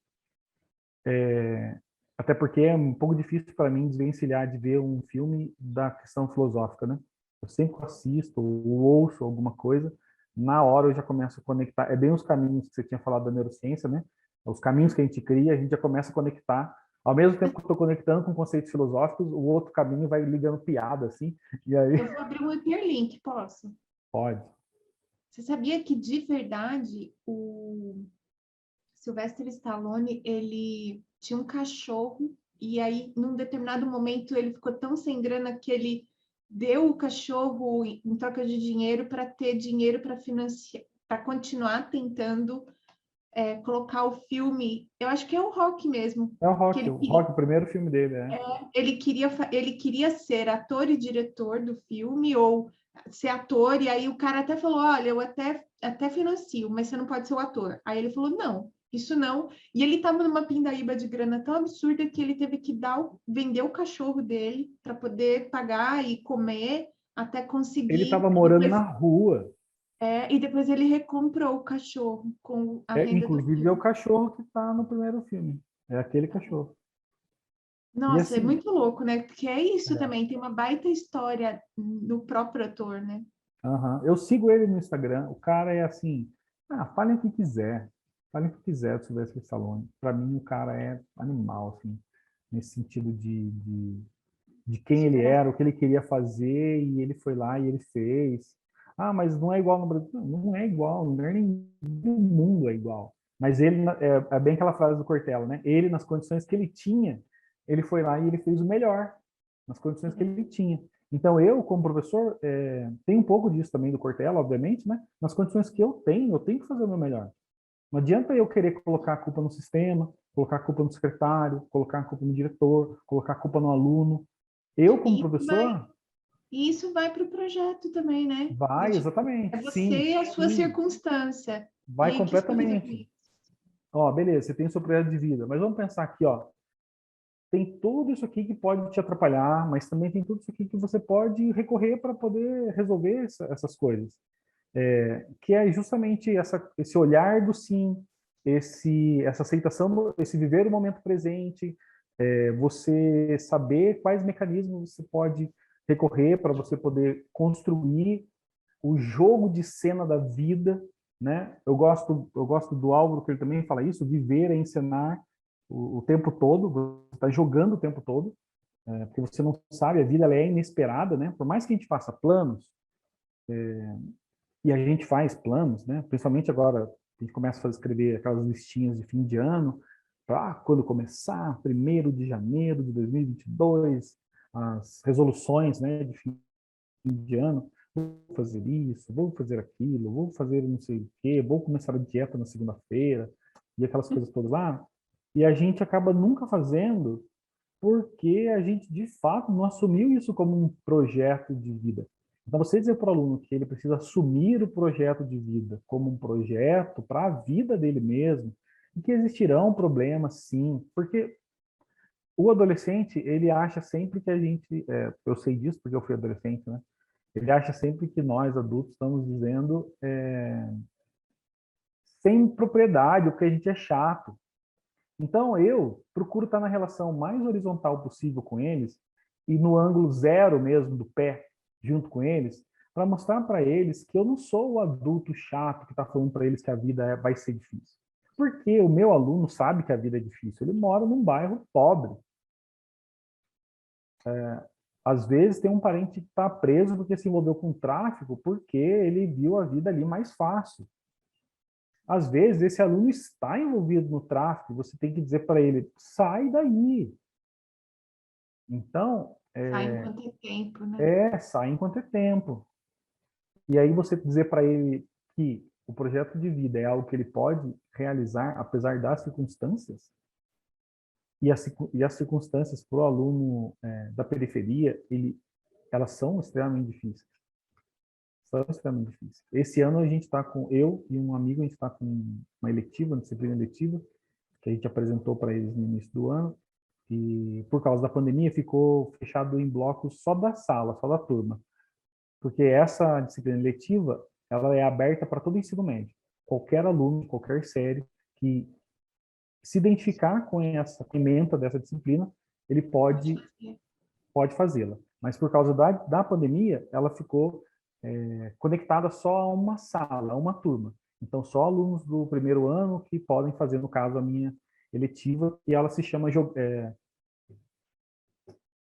Até porque é um pouco difícil para mim desvencilhar de ver um filme da questão filosófica, né? Eu sempre assisto ou ouço alguma coisa, na hora eu já começo a conectar. É bem os caminhos que você tinha falado da neurociência, né? Os caminhos que a gente cria, a gente já começa a conectar. Ao mesmo tempo que eu estou conectando com conceitos filosóficos, o outro caminho vai ligando piada, assim. E aí... Eu vou abrir um hiperlink, posso? Pode. Você sabia que, de verdade, o Sylvester Stallone, ele tinha um cachorro e aí, num determinado momento, ele ficou tão sem grana que ele deu o cachorro em troca de dinheiro para ter dinheiro para financiar, para continuar tentando colocar o filme. Eu acho que é o Rock mesmo. É o Rock, o primeiro filme dele, ele queria ser ator e diretor do filme ou ser ator, e aí o cara até falou, olha, eu até financio, mas você não pode ser o ator. Aí ele falou, não, isso não. E ele estava numa pindaíba de grana tão absurda que ele teve que vender o cachorro dele para poder pagar e comer até Ele conseguir. estava morando na rua. E depois ele recomprou o cachorro com a renda do Inclusive, é o filme. cachorro que está no primeiro filme. É aquele cachorro. E Nossa, é assim, muito louco, né? Porque é isso é, também, tem uma baita história no próprio ator, né? eu sigo ele no Instagram. O cara é assim, falem o que quiser. Falem o que quiser do Sylvester Stallone. Para mim, o cara é animal, assim, nesse sentido de quem ele Supera. era, o que ele queria fazer, e ele foi lá e ele fez. Ah, mas não é igual no Brasil. Não é igual, em lugar nenhum do mundo é igual. Mas ele, é bem aquela frase do Cortella, né? Ele, nas condições que ele tinha, ele foi lá e ele fez o melhor, nas condições que ele tinha. Então, eu, como professor, tenho um pouco disso também do Cortella, obviamente, né? Nas condições que eu tenho que fazer o meu melhor. Não adianta eu querer colocar a culpa no sistema, colocar a culpa no secretário, colocar a culpa no diretor, colocar a culpa no aluno. Eu, como E isso vai, professor, e isso vai para o projeto também, né? Do vai, tipo, exatamente, é você sim, e a sua sim, circunstância. E vai aí, o que você vai fazer com completamente. isso? Ó, beleza, você tem o seu projeto de vida, mas vamos pensar aqui, ó, tem tudo isso aqui que pode te atrapalhar, mas também tem tudo isso aqui que você pode recorrer para poder resolver essas coisas. Que é justamente esse olhar do sim, essa aceitação, esse viver o momento presente, você saber quais mecanismos você pode recorrer para você poder construir o jogo de cena da vida, né? Eu gosto do Álvaro, que ele também fala isso, viver é encenar o tempo todo, você está jogando o tempo todo, porque você não sabe, a vida ela é inesperada, né? Por mais que a gente faça planos, e a gente faz planos, né? Principalmente agora, a gente começa a escrever aquelas listinhas de fim de ano, para quando começar, 1º de janeiro de 2022, as resoluções, né, de fim de ano, vou fazer isso, vou fazer aquilo, vou fazer não sei o quê, vou começar a dieta na segunda-feira, e aquelas coisas todas lá, e a gente acaba nunca fazendo porque a gente, de fato, não assumiu isso como um projeto de vida. Então, você dizer para o aluno que ele precisa assumir o projeto de vida como um projeto para a vida dele mesmo, e que existirão problemas, sim, porque o adolescente, ele acha sempre que a gente, eu sei disso porque eu fui adolescente, né? Ele acha sempre que nós, adultos, estamos dizendo sem propriedade, porque a gente é chato. Então, eu procuro estar na relação mais horizontal possível com eles e no ângulo zero mesmo do pé, junto com eles, para mostrar para eles que eu não sou o adulto chato que está falando para eles que a vida vai ser difícil. Porque o meu aluno sabe que a vida é difícil. Ele mora num bairro pobre. Às vezes tem um parente que está preso porque se envolveu com tráfico, porque ele viu a vida ali mais fácil. Às vezes, esse aluno está envolvido no tráfico, você tem que dizer para ele, sai daí. Então, Sai enquanto é tempo, né? sai enquanto é tempo. E aí você dizer para ele que o projeto de vida é algo que ele pode realizar apesar das circunstâncias, e as circunstâncias para o aluno da periferia, elas são extremamente difíceis. São extremamente difíceis. Esse ano a gente está eu e um amigo, a gente está com uma eletiva, uma disciplina eletiva, que a gente apresentou para eles no início do ano, e por causa da pandemia ficou fechado em blocos só da sala, só da turma. Porque essa disciplina eletiva, ela é aberta para todo o ensino médio. Qualquer aluno, qualquer série que se identificar com essa ementa dessa disciplina, ele pode fazê-la. Mas por causa da pandemia, ela ficou conectada só a uma sala, a uma turma. Então, só alunos do primeiro ano que podem fazer, no caso, a minha eletiva, e ela se chama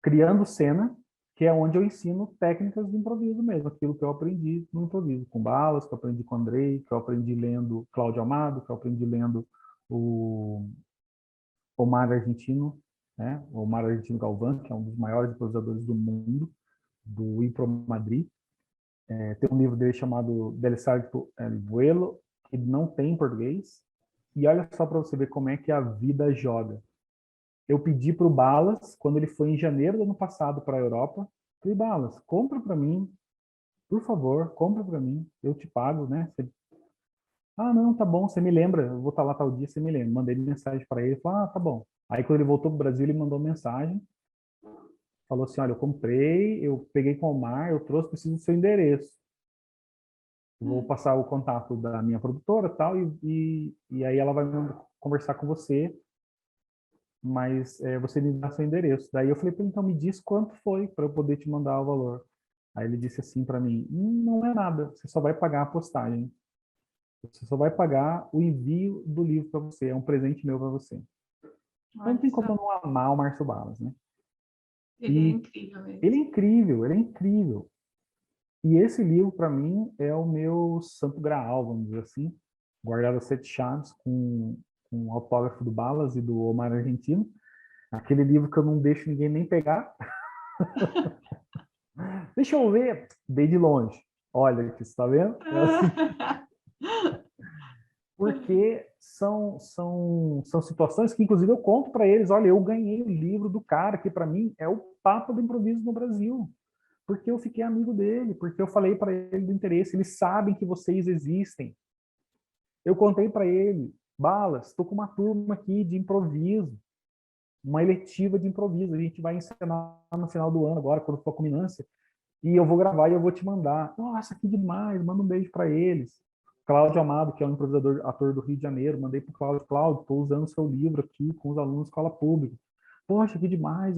Criando Cena, que é onde eu ensino técnicas de improviso mesmo, aquilo que eu aprendi no improviso, com Balas, que eu aprendi com o Andrei, que eu aprendi lendo Cláudio Amado, que eu aprendi lendo o Omar Argentino, né? O Omar Argentino Galvão, que é um dos maiores improvisadores do mundo, do Impro Madrid. Tem um livro dele chamado Del Salto El Vuelo, que não tem em português. E olha só para você ver como é que a vida joga. Eu pedi para o Balas, quando ele foi em janeiro do ano passado para a Europa, falei, Balas, compra para mim, por favor, compra para mim, eu te pago, né? Ah, não, tá bom, você me lembra, eu vou estar lá tal dia, você me lembra. Mandei mensagem para ele, falou, ah, tá bom. Aí quando ele voltou para o Brasil, ele mandou mensagem, falou assim, olha, eu comprei, eu peguei com o Omar, eu trouxe, preciso do seu endereço. Vou passar o contato da minha produtora e tal, e aí ela vai conversar com você, mas você me dá seu endereço. Daí eu falei para ele, então me diz quanto foi para eu poder te mandar o valor. Aí ele disse assim para mim, não é nada, você só vai pagar a postagem. Você só vai pagar o envio do livro para você, é um presente meu para você. Então não tem como não amar o Márcio Balas, né? Ele é incrível mesmo. Ele é incrível, ele é incrível. E esse livro, para mim, é o meu santo graal, vamos dizer assim, guardado a 7 chaves, com o autógrafo do Balas e do Omar Argentino. Aquele livro que eu não deixo ninguém nem pegar. Deixa eu ver, dei de longe. Olha aqui, você está vendo? É assim. Porque são situações que, inclusive, eu conto para eles, olha, eu ganhei o livro do cara que, para mim, é o Papa do Improviso no Brasil. Porque eu fiquei amigo dele, porque eu falei para ele do interesse, eles sabem que vocês existem. Eu contei para ele, Balas, estou com uma turma aqui de improviso, uma eletiva de improviso, a gente vai encenar no final do ano agora, quando for a culminância, e eu vou gravar e eu vou te mandar. Nossa, que demais, manda um beijo para eles. Cláudio Amado, que é um improvisador, ator do Rio de Janeiro, mandei para o Cláudio. Cláudio, estou usando o seu livro aqui com os alunos de escola pública. Poxa, que demais,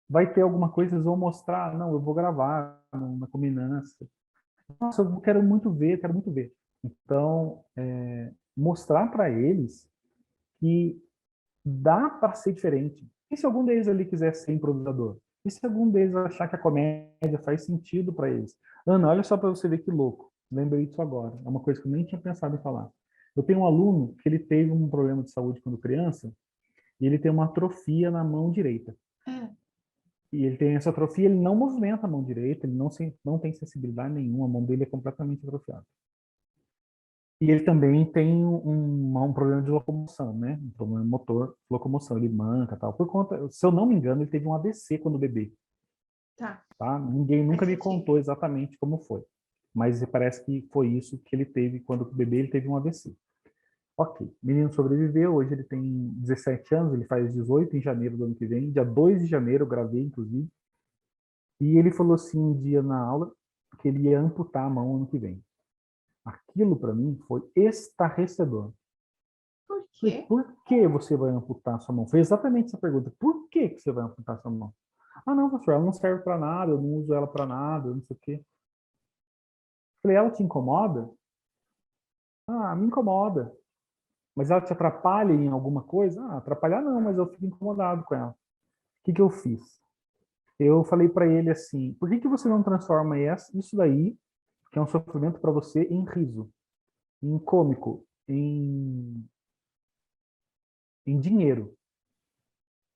vai ter alguma coisa, eles vão mostrar? Não, eu vou gravar na culminância. Nossa, eu quero muito ver, quero muito ver. Então, mostrar para eles que dá para ser diferente. E se algum deles ali quiser ser improvisador? E se algum deles achar que a comédia faz sentido para eles? Ana, olha só para você ver que louco. Lembrei disso agora. É uma coisa que eu nem tinha pensado em falar. Eu tenho um aluno que ele teve um problema de saúde quando criança e ele tem uma atrofia na mão direita. E ele tem essa atrofia, ele não movimenta a mão direita, ele não tem sensibilidade nenhuma, a mão dele é completamente atrofiada. E ele também tem um problema de locomoção, né? Um problema motor, locomoção, ele manca, tal. Por conta, se eu não me engano, ele teve um AVC quando bebê. Tá? Ninguém nunca me contou exatamente como foi. Mas parece que foi isso que ele teve quando bebê, ele teve um AVC. Ok, o menino sobreviveu, hoje ele tem 17 anos, ele faz 18 em janeiro do ano que vem, dia 2 de janeiro eu gravei, inclusive, e ele falou assim um dia na aula que ele ia amputar a mão ano que vem. Aquilo para mim foi estarrecedor. Por quê? Por que você vai amputar sua mão? Foi exatamente essa pergunta. Por que você vai amputar sua mão? Ah, não, professor, ela não serve para nada, eu não uso ela para nada, não sei o quê. Falei, ela te incomoda? Ah, me incomoda. Mas ela te atrapalha em alguma coisa? Ah, atrapalhar não, mas eu fico incomodado com ela. O que eu fiz? Eu falei para ele assim, por que você não transforma isso daí, que é um sofrimento para você, em riso, em cômico, em dinheiro?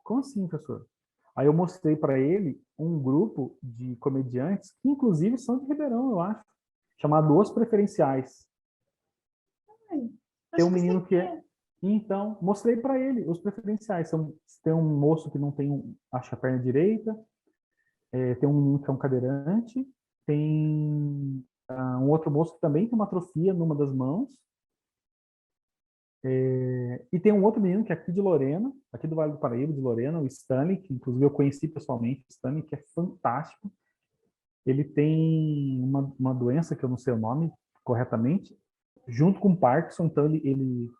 Como assim, professor? Aí eu mostrei para ele um grupo de comediantes, que inclusive são de Ribeirão, eu acho, chamado Os Preferenciais. Tem um menino que é... Então, mostrei para ele os preferenciais. Tem um moço que não tem, acho, a perna direita, tem um menino que é um cadeirante, tem um outro moço que também tem uma atrofia numa das mãos, e tem um outro menino que é aqui de Lorena, aqui do Vale do Paraíba, de Lorena, o Stanley, que inclusive eu conheci pessoalmente, o Stanley, que é fantástico. Ele tem uma doença que eu não sei o nome corretamente, junto com o Parkinson, então ele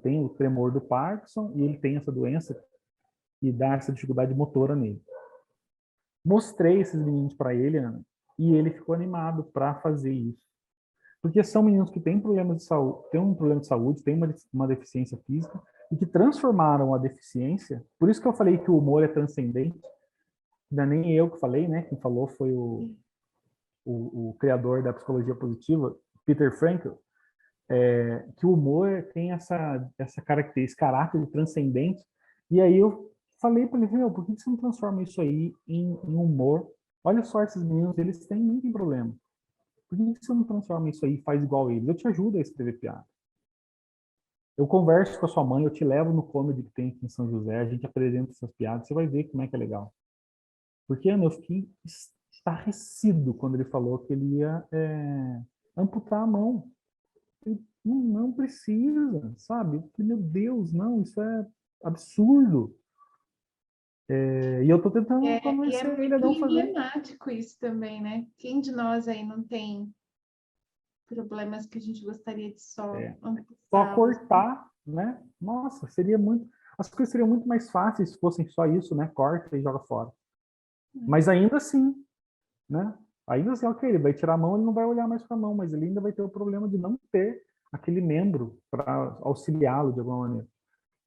tem o tremor do Parkinson e ele tem essa doença e dá essa dificuldade motora nele. Mostrei esses meninos para ele, Ana, e ele ficou animado para fazer isso. Porque são meninos que têm problemas de saúde, têm um problema de saúde, têm uma deficiência física e que transformaram a deficiência. Por isso que eu falei que o humor é transcendente. Não é nem eu que falei, né? Quem falou foi o criador da psicologia positiva, Peter Frankl, que o humor tem essa característica, esse caráter transcendente. E aí eu falei para ele, meu, por que você não transforma isso aí em humor? Olha só esses meninos, eles têm muito problema. Por que você não transforma isso aí e faz igual eles? Eu te ajudo a escrever piada. Eu converso com a sua mãe, eu te levo no comedy que tem aqui em São José, a gente apresenta essas piadas, você vai ver como é que é legal. Porque, Ana, eu fiquei estarrecido quando ele falou que ele ia amputar a mão. Não precisa, sabe? Meu Deus, não, isso é absurdo. E eu estou tentando E é convencer ele a muito não fazer. emblemático isso também, né? Quem de nós aí não tem problemas que a gente gostaria de só Só amplificá-los? cortar, né? Nossa, seria muito. As coisas seriam muito mais fáceis se fossem só isso, né? Corta e joga fora. Mas ainda assim, né? Ainda assim, ok, ele vai tirar a mão, ele não vai olhar mais para a mão, mas ele ainda vai ter o problema de não ter aquele membro para auxiliá-lo de alguma maneira.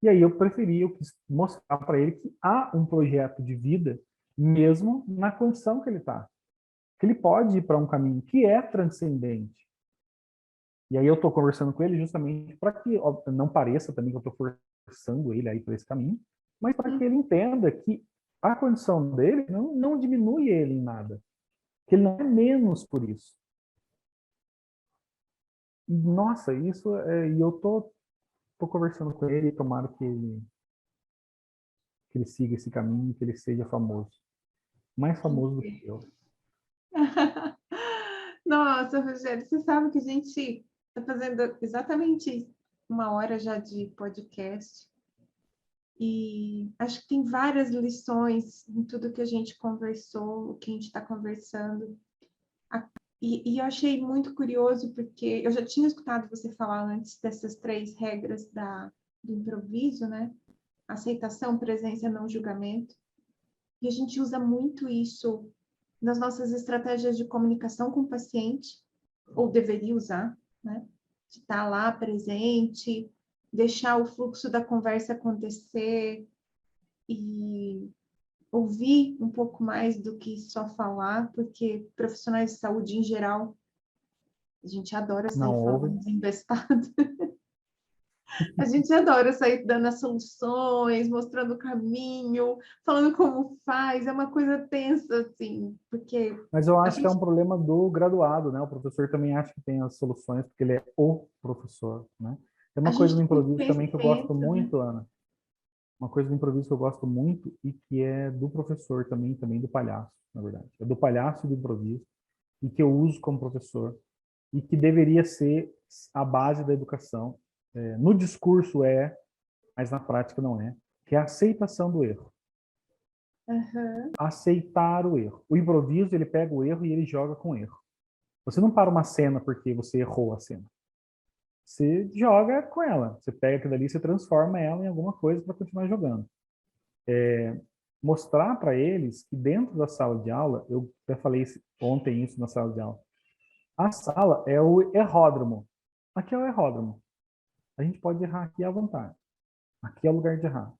E aí eu quis mostrar para ele que há um projeto de vida, mesmo na condição que ele está. Que ele pode ir para um caminho que é transcendente. E aí eu estou conversando com ele justamente para que não pareça também que eu estou forçando ele a ir por esse caminho, mas para que ele entenda que a condição dele não diminui ele em nada. Que ele não é menos por isso. E, nossa, e eu tô conversando com ele, tomara que ele siga esse caminho, que ele seja famoso. Mais famoso do que eu. Nossa, Rogério, você sabe que a gente está fazendo exatamente 1 hora já de podcast e acho que tem várias lições em tudo que a gente conversou, o que a gente está conversando. E eu achei muito curioso porque eu já tinha escutado você falar antes dessas 3 regras do improviso, né? Aceitação, presença, não julgamento. E a gente usa muito isso nas nossas estratégias de comunicação com o paciente, ou deveria usar, né? De estar lá presente, deixar o fluxo da conversa acontecer e ouvir um pouco mais do que só falar, porque profissionais de saúde em geral, a gente adora Não sair ouve. falando desembestado. A gente adora sair dando as soluções, mostrando o caminho, falando como faz. É uma coisa tensa, assim, porque Mas eu a acho que é gente... um problema do graduado, né? O professor também acha que tem as soluções, porque ele é o professor, né? Tem A uma coisa gente do tem um improviso também que eu gosto conhecimento, né? muito, Ana. Uma coisa do improviso que eu gosto muito e que é do professor também do palhaço, na verdade. É do palhaço do improviso e que eu uso como professor e que deveria ser a base da educação. No discurso mas na prática não é, que é a aceitação do erro. Uhum. Aceitar o erro. O improviso, ele pega o erro e ele joga com o erro. Você não para uma cena porque você errou a cena. Você joga com ela. Você pega aquilo ali e você transforma ela em alguma coisa para continuar jogando. Mostrar para eles que dentro da sala de aula, eu até falei ontem isso na sala de aula, a sala é o erródromo. Aqui é o erródromo. A gente pode errar aqui à vontade. Aqui é o lugar de errar.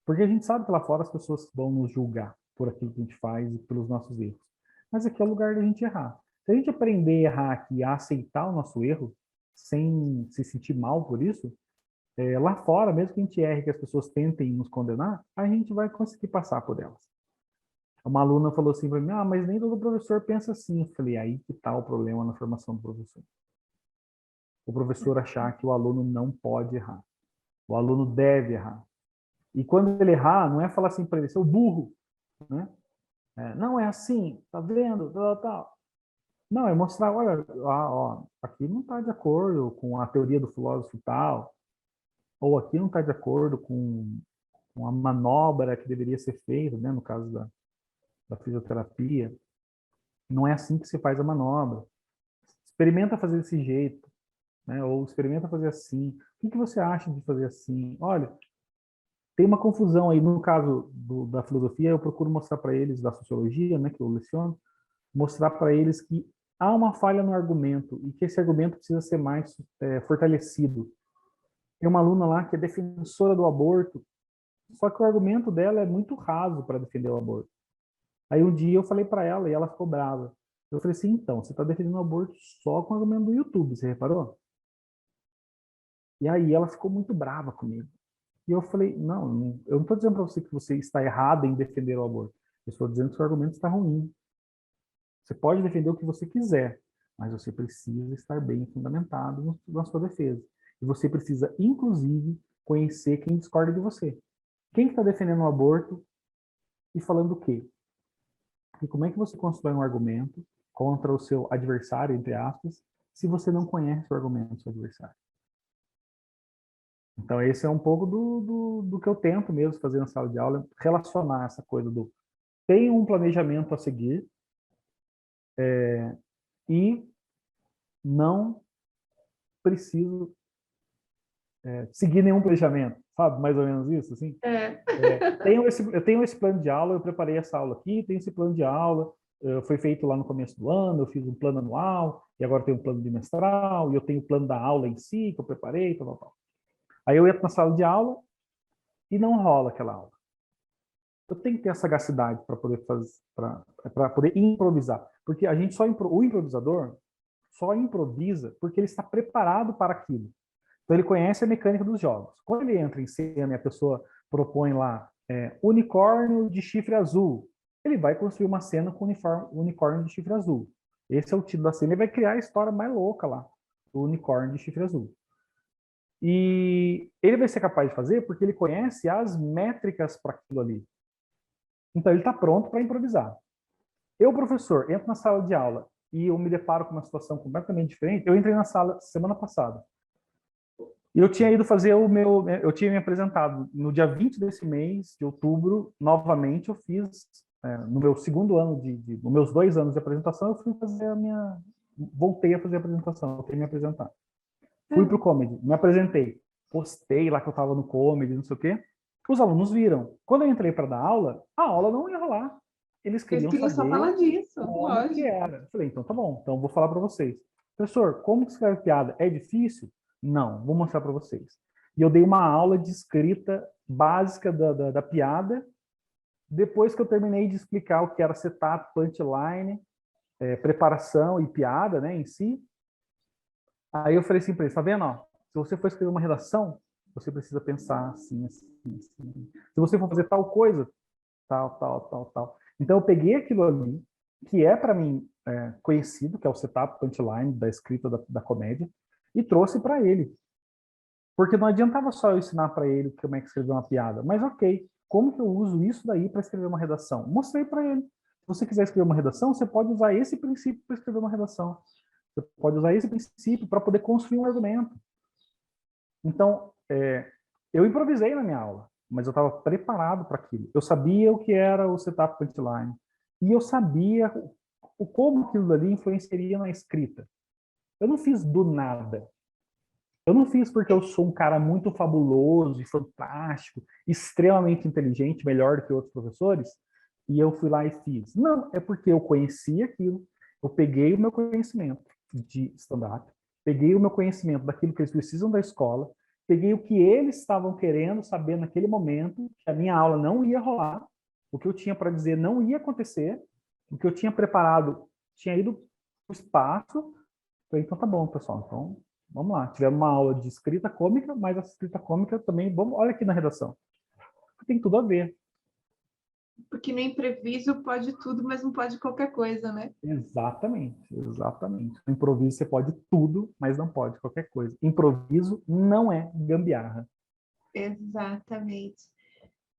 Porque a gente sabe que lá fora as pessoas vão nos julgar por aquilo que a gente faz e pelos nossos erros. Mas aqui é o lugar da gente errar. Se a gente aprender a errar aqui, a aceitar o nosso erro, sem se sentir mal por isso, lá fora, mesmo que a gente erre, que as pessoas tentem nos condenar, a gente vai conseguir passar por elas. Uma aluna falou assim para mim, mas nem todo professor pensa assim. Eu falei, aí que está o problema na formação do professor. O professor achar que o aluno não pode errar. O aluno deve errar. E quando ele errar, não é falar assim para ele, seu burro, né? Não é assim, tá vendo? Tal, tal. Não, é mostrar, olha, aqui não está de acordo com a teoria do filósofo tal, ou aqui não está de acordo com a manobra que deveria ser feita, né, no caso da fisioterapia. Não é assim que se faz a manobra. Experimenta fazer desse jeito, né? Ou experimenta fazer assim. O que você acha de fazer assim? Olha, tem uma confusão aí. No caso da filosofia, eu procuro mostrar para eles, da sociologia, né, que eu leciono, mostrar para eles que há uma falha no argumento e que esse argumento precisa ser mais fortalecido. Tem uma aluna lá que é defensora do aborto, só que o argumento dela é muito raso para defender o aborto. Aí um dia eu falei para ela e ela ficou brava. Eu falei assim, então, você está defendendo o aborto só com o argumento do YouTube, você reparou? E aí ela ficou muito brava comigo. E eu falei, não, eu não estou dizendo para você que você está errado em defender o aborto. Eu estou dizendo que o seu argumento está ruim. Você pode defender o que você quiser, mas você precisa estar bem fundamentado na sua defesa. E você precisa, inclusive, conhecer quem discorda de você. Quem está defendendo o aborto e falando o quê? E como é que você constrói um argumento contra o seu adversário, entre aspas, se você não conhece o argumento do seu adversário? Então, esse é um pouco do que eu tento mesmo fazer na sala de aula, relacionar essa coisa do tem um planejamento a seguir e não preciso seguir nenhum planejamento, sabe? Mais ou menos isso, assim. Eu tenho esse plano de aula, eu preparei essa aula aqui, tem esse plano de aula, foi feito lá no começo do ano, eu fiz um plano anual, e agora tem um plano bimestral, e eu tenho o plano da aula em si, que eu preparei, tal, tal, tal. Aí eu entro na sala de aula e não rola aquela aula. Eu tenho que ter a sagacidade para poder fazer, para poder improvisar, porque a gente o improvisador só improvisa porque ele está preparado para aquilo. Então ele conhece a mecânica dos jogos. Quando ele entra em cena e a pessoa propõe lá unicórnio de chifre azul, ele vai construir uma cena com unicórnio de chifre azul. Esse é o título da cena. Ele vai criar a história mais louca lá, do unicórnio de chifre azul. E ele vai ser capaz de fazer porque ele conhece as métricas para aquilo ali. Então ele está pronto para improvisar. Eu, professor, entro na sala de aula e eu me deparo com uma situação completamente diferente. Eu entrei na sala semana passada. E eu tinha ido fazer eu tinha me apresentado no dia 20 desse mês, de outubro, novamente eu fiz, no meu segundo ano, nos meus 2 anos de apresentação, eu fui fazer voltei a fazer a apresentação, voltei a me apresentar. Fui pro comedy, me apresentei, postei lá que eu estava no comedy, não sei o quê. Os alunos viram. Quando eu entrei para dar aula, a aula não ia rolar. Eles queriam só saber falar disso, como que era. Eu falei, então tá bom, então eu vou falar para vocês. Professor, como que escreve piada? É difícil? Não, vou mostrar para vocês. E eu dei uma aula de escrita básica da piada. Depois que eu terminei de explicar o que era setup, punchline, preparação e piada, né, em si, aí eu falei assim para eles, tá vendo? Ó, se você for escrever uma redação, você precisa pensar assim, assim, assim. Se você for fazer tal coisa, tal, tal, tal, tal. Então eu peguei aquilo ali, que é para mim conhecido, que é o setup punchline da escrita da comédia, e trouxe para ele. Porque não adiantava só eu ensinar para ele como é que escrever uma piada, mas ok, como que eu uso isso daí para escrever uma redação? Mostrei para ele. Se você quiser escrever uma redação, você pode usar esse princípio para escrever uma redação. Você pode usar esse princípio para poder construir um argumento. Então, eu improvisei na minha aula, mas eu estava preparado para aquilo. Eu sabia o que era o setup punchline. E eu sabia como aquilo ali influenciaria na escrita. Eu não fiz do nada. Eu não fiz porque eu sou um cara muito fabuloso e fantástico, extremamente inteligente, melhor do que outros professores, e eu fui lá e fiz. Não, é porque eu conhecia aquilo, eu peguei o meu conhecimento de stand-up, peguei o meu conhecimento daquilo que eles precisam da escola, peguei o que eles estavam querendo saber naquele momento, que a minha aula não ia rolar, o que eu tinha para dizer não ia acontecer, o que eu tinha preparado tinha ido para o espaço. Falei, então tá bom, pessoal, então vamos lá. Tivemos uma aula de escrita cômica, mas a escrita cômica também, olha aqui na redação. Tem tudo a ver. Porque no impreviso pode tudo, mas não pode qualquer coisa, né? Exatamente, exatamente. No improviso você pode tudo, mas não pode qualquer coisa. Improviso não é gambiarra. Exatamente.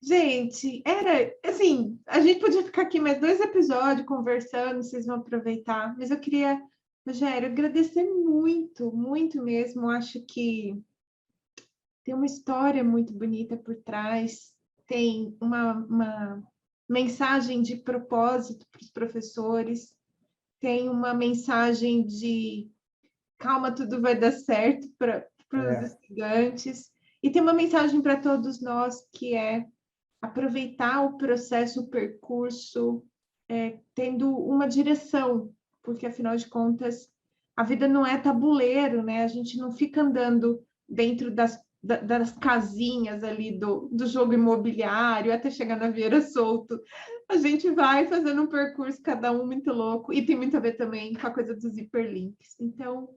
Gente, era assim, a gente podia ficar aqui mais 2 episódios conversando, vocês vão aproveitar, mas eu queria, Rogério, agradecer muito, muito mesmo. Acho que tem uma história muito bonita por trás, tem uma mensagem de propósito para os professores, tem uma mensagem de calma, tudo vai dar certo para os estudantes, e tem uma mensagem para todos nós que é aproveitar o processo, o percurso, tendo uma direção, porque afinal de contas a vida não é tabuleiro, né? A gente não fica andando dentro das casinhas ali do jogo imobiliário até chegar na Vieira Solto. A gente vai fazendo um percurso, cada um muito louco, e tem muito a ver também com a coisa dos hiperlinks. Então,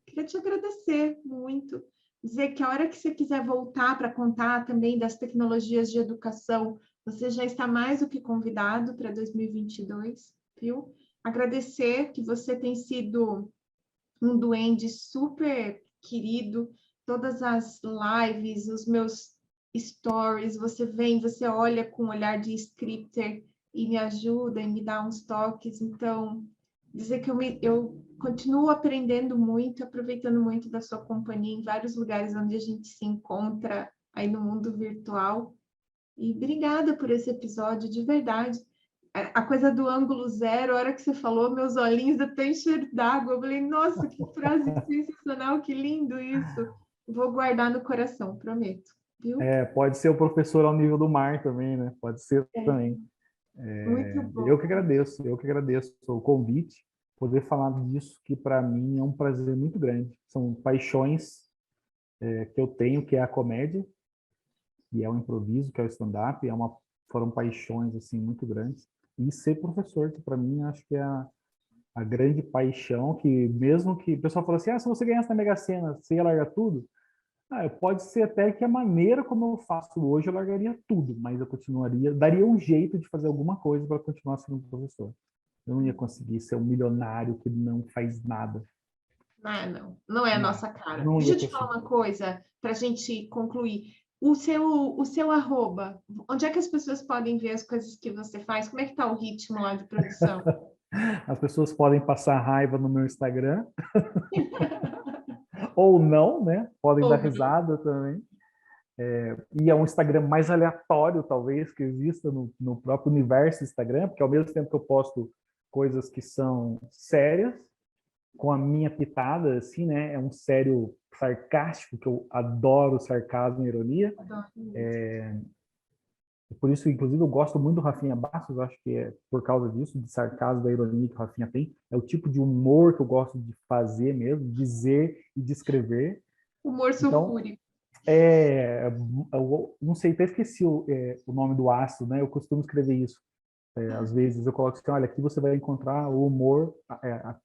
queria te agradecer muito, dizer que a hora que você quiser voltar para contar também das tecnologias de educação, você já está mais do que convidado para 2022, viu? Agradecer que você tem sido um duende super querido, todas as lives, os meus stories, você vem, você olha com um olhar de scripter e me ajuda e me dá uns toques, então dizer que eu continuo aprendendo muito, aproveitando muito da sua companhia em vários lugares onde a gente se encontra aí no mundo virtual. E obrigada por esse episódio, de verdade. A coisa do ângulo zero, a hora que você falou, meus olhinhos até encheram d'água. Eu falei, nossa, que frase sensacional, que lindo isso. Vou guardar no coração, prometo. Viu? Pode ser o professor ao nível do mar também, né? Pode ser também. Muito bom. Eu que agradeço o convite, poder falar disso, que para mim é um prazer muito grande. São paixões que eu tenho, que é a comédia, que é o improviso, que é o stand-up, foram paixões assim muito grandes. E ser professor, que para mim acho que é a grande paixão, que mesmo que o pessoal fala assim, se você ganhasse na Mega Sena, você ia largar tudo? Pode ser até que a maneira como eu faço hoje, eu largaria tudo, mas eu daria um jeito de fazer alguma coisa para continuar sendo professor. Eu não ia conseguir ser um milionário que não faz nada. Não é a nossa cara. Não Deixa eu te falar uma coisa, para a gente concluir. O seu arroba, onde é que as pessoas podem ver as coisas que você faz? Como é que está o ritmo lá de produção? As pessoas podem passar raiva no meu Instagram. Ou não, né? Podem dar risada também. E é um Instagram mais aleatório, talvez, que exista no próprio universo Instagram, porque ao mesmo tempo que eu posto coisas que são sérias, com a minha pitada, assim, né? É um sério sarcástico, que eu adoro sarcasmo e ironia. Por isso, inclusive, eu gosto muito do Rafinha Bastos, acho que é por causa disso, de sarcasmo, da ironia que o Rafinha tem. É o tipo de humor que eu gosto de fazer mesmo, dizer e descrever. Humor sulfúrico. Eu não sei, até esqueci o nome do ácido, né? Eu costumo escrever isso. Às vezes eu coloco assim, olha, aqui você vai encontrar o humor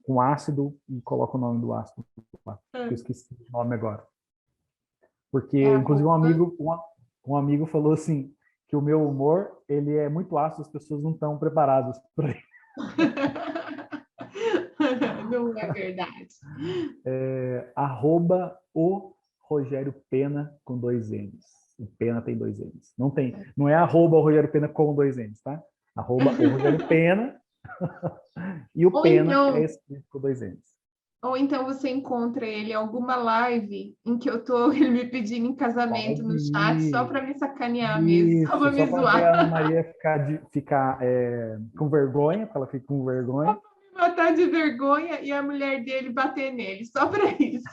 com ácido e coloco o nome do ácido lá. Eu esqueci o nome agora. Porque, inclusive, um amigo falou assim, que o meu humor, ele é muito ácido, as pessoas não estão preparadas para ele. Não é verdade. @o Rogério Pena com 2 N's. O Pena tem 2 N's. Não é @o Rogério Pena com 2 N's, tá? @o Rogério Pena e o Pena então, é escrito com 2 N's. Ou então você encontra ele em alguma live em que eu tô ele me pedindo em casamento no chat só para me sacanear mesmo, só para me zoar. A Ana Maria ficar com vergonha, porque ela fica com vergonha. Só para me matar de vergonha e a mulher dele bater nele, só para isso.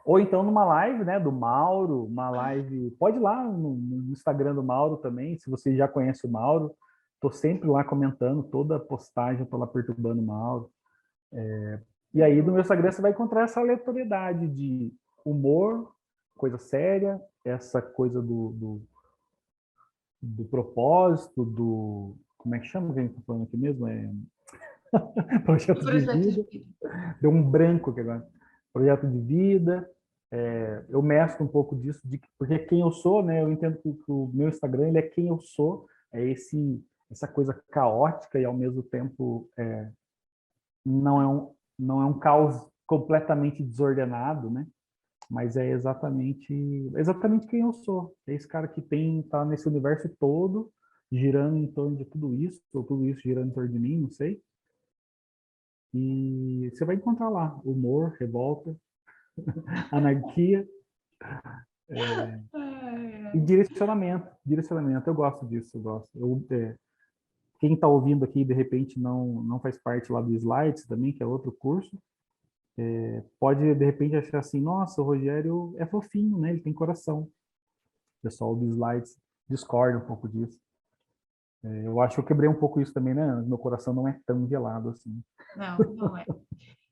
Ou então numa live, né, do Mauro, uma live, pode ir lá no Instagram do Mauro também, se você já conhece o Mauro, tô sempre lá comentando toda a postagem, tô lá perturbando o Mauro. E aí no meu Instagram você vai encontrar essa aleatoriedade de humor, coisa séria, essa coisa do propósito, como é que chama que a gente tá falando aqui mesmo? Projeto de vida. Deu um branco aqui agora. Projeto de vida. Eu mesclo um pouco disso, porque quem eu sou, né? Eu entendo que o meu Instagram ele é quem eu sou, essa coisa caótica e ao mesmo tempo não é um caos completamente desordenado, né? Mas é exatamente quem eu sou. É esse cara que tá nesse universo todo, girando em torno de tudo isso, ou tudo isso girando em torno de mim, não sei. E você vai encontrar lá humor, revolta, anarquia e direcionamento. Eu gosto disso, eu gosto. Quem está ouvindo aqui, de repente, não faz parte lá do Slides também, que é outro curso, pode, de repente, achar assim, nossa, o Rogério é fofinho, né? Ele tem coração. O pessoal do Slides discorda um pouco disso. Eu acho que eu quebrei um pouco isso também, né? Meu coração não é tão gelado assim. Não é.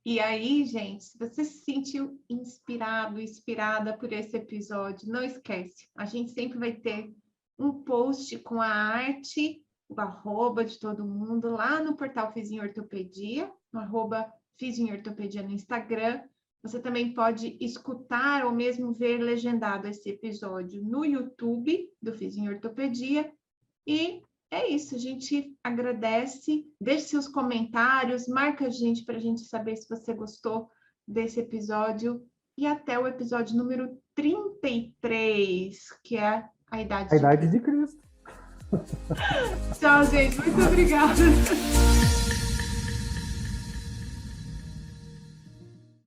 E aí, gente, se você se sentiu inspirada por esse episódio, não esquece, a gente sempre vai ter um post com a arte, o arroba de todo mundo lá no portal Fiz em Ortopedia, no arroba Fiz em Ortopedia no Instagram. Você também pode escutar ou mesmo ver legendado esse episódio no YouTube do Fiz em Ortopedia. E é isso, a gente agradece, deixe seus comentários, marca a gente para a gente saber se você gostou desse episódio. E até o episódio número 33, que é a Idade de Cristo. Tchau, gente. Muito obrigada.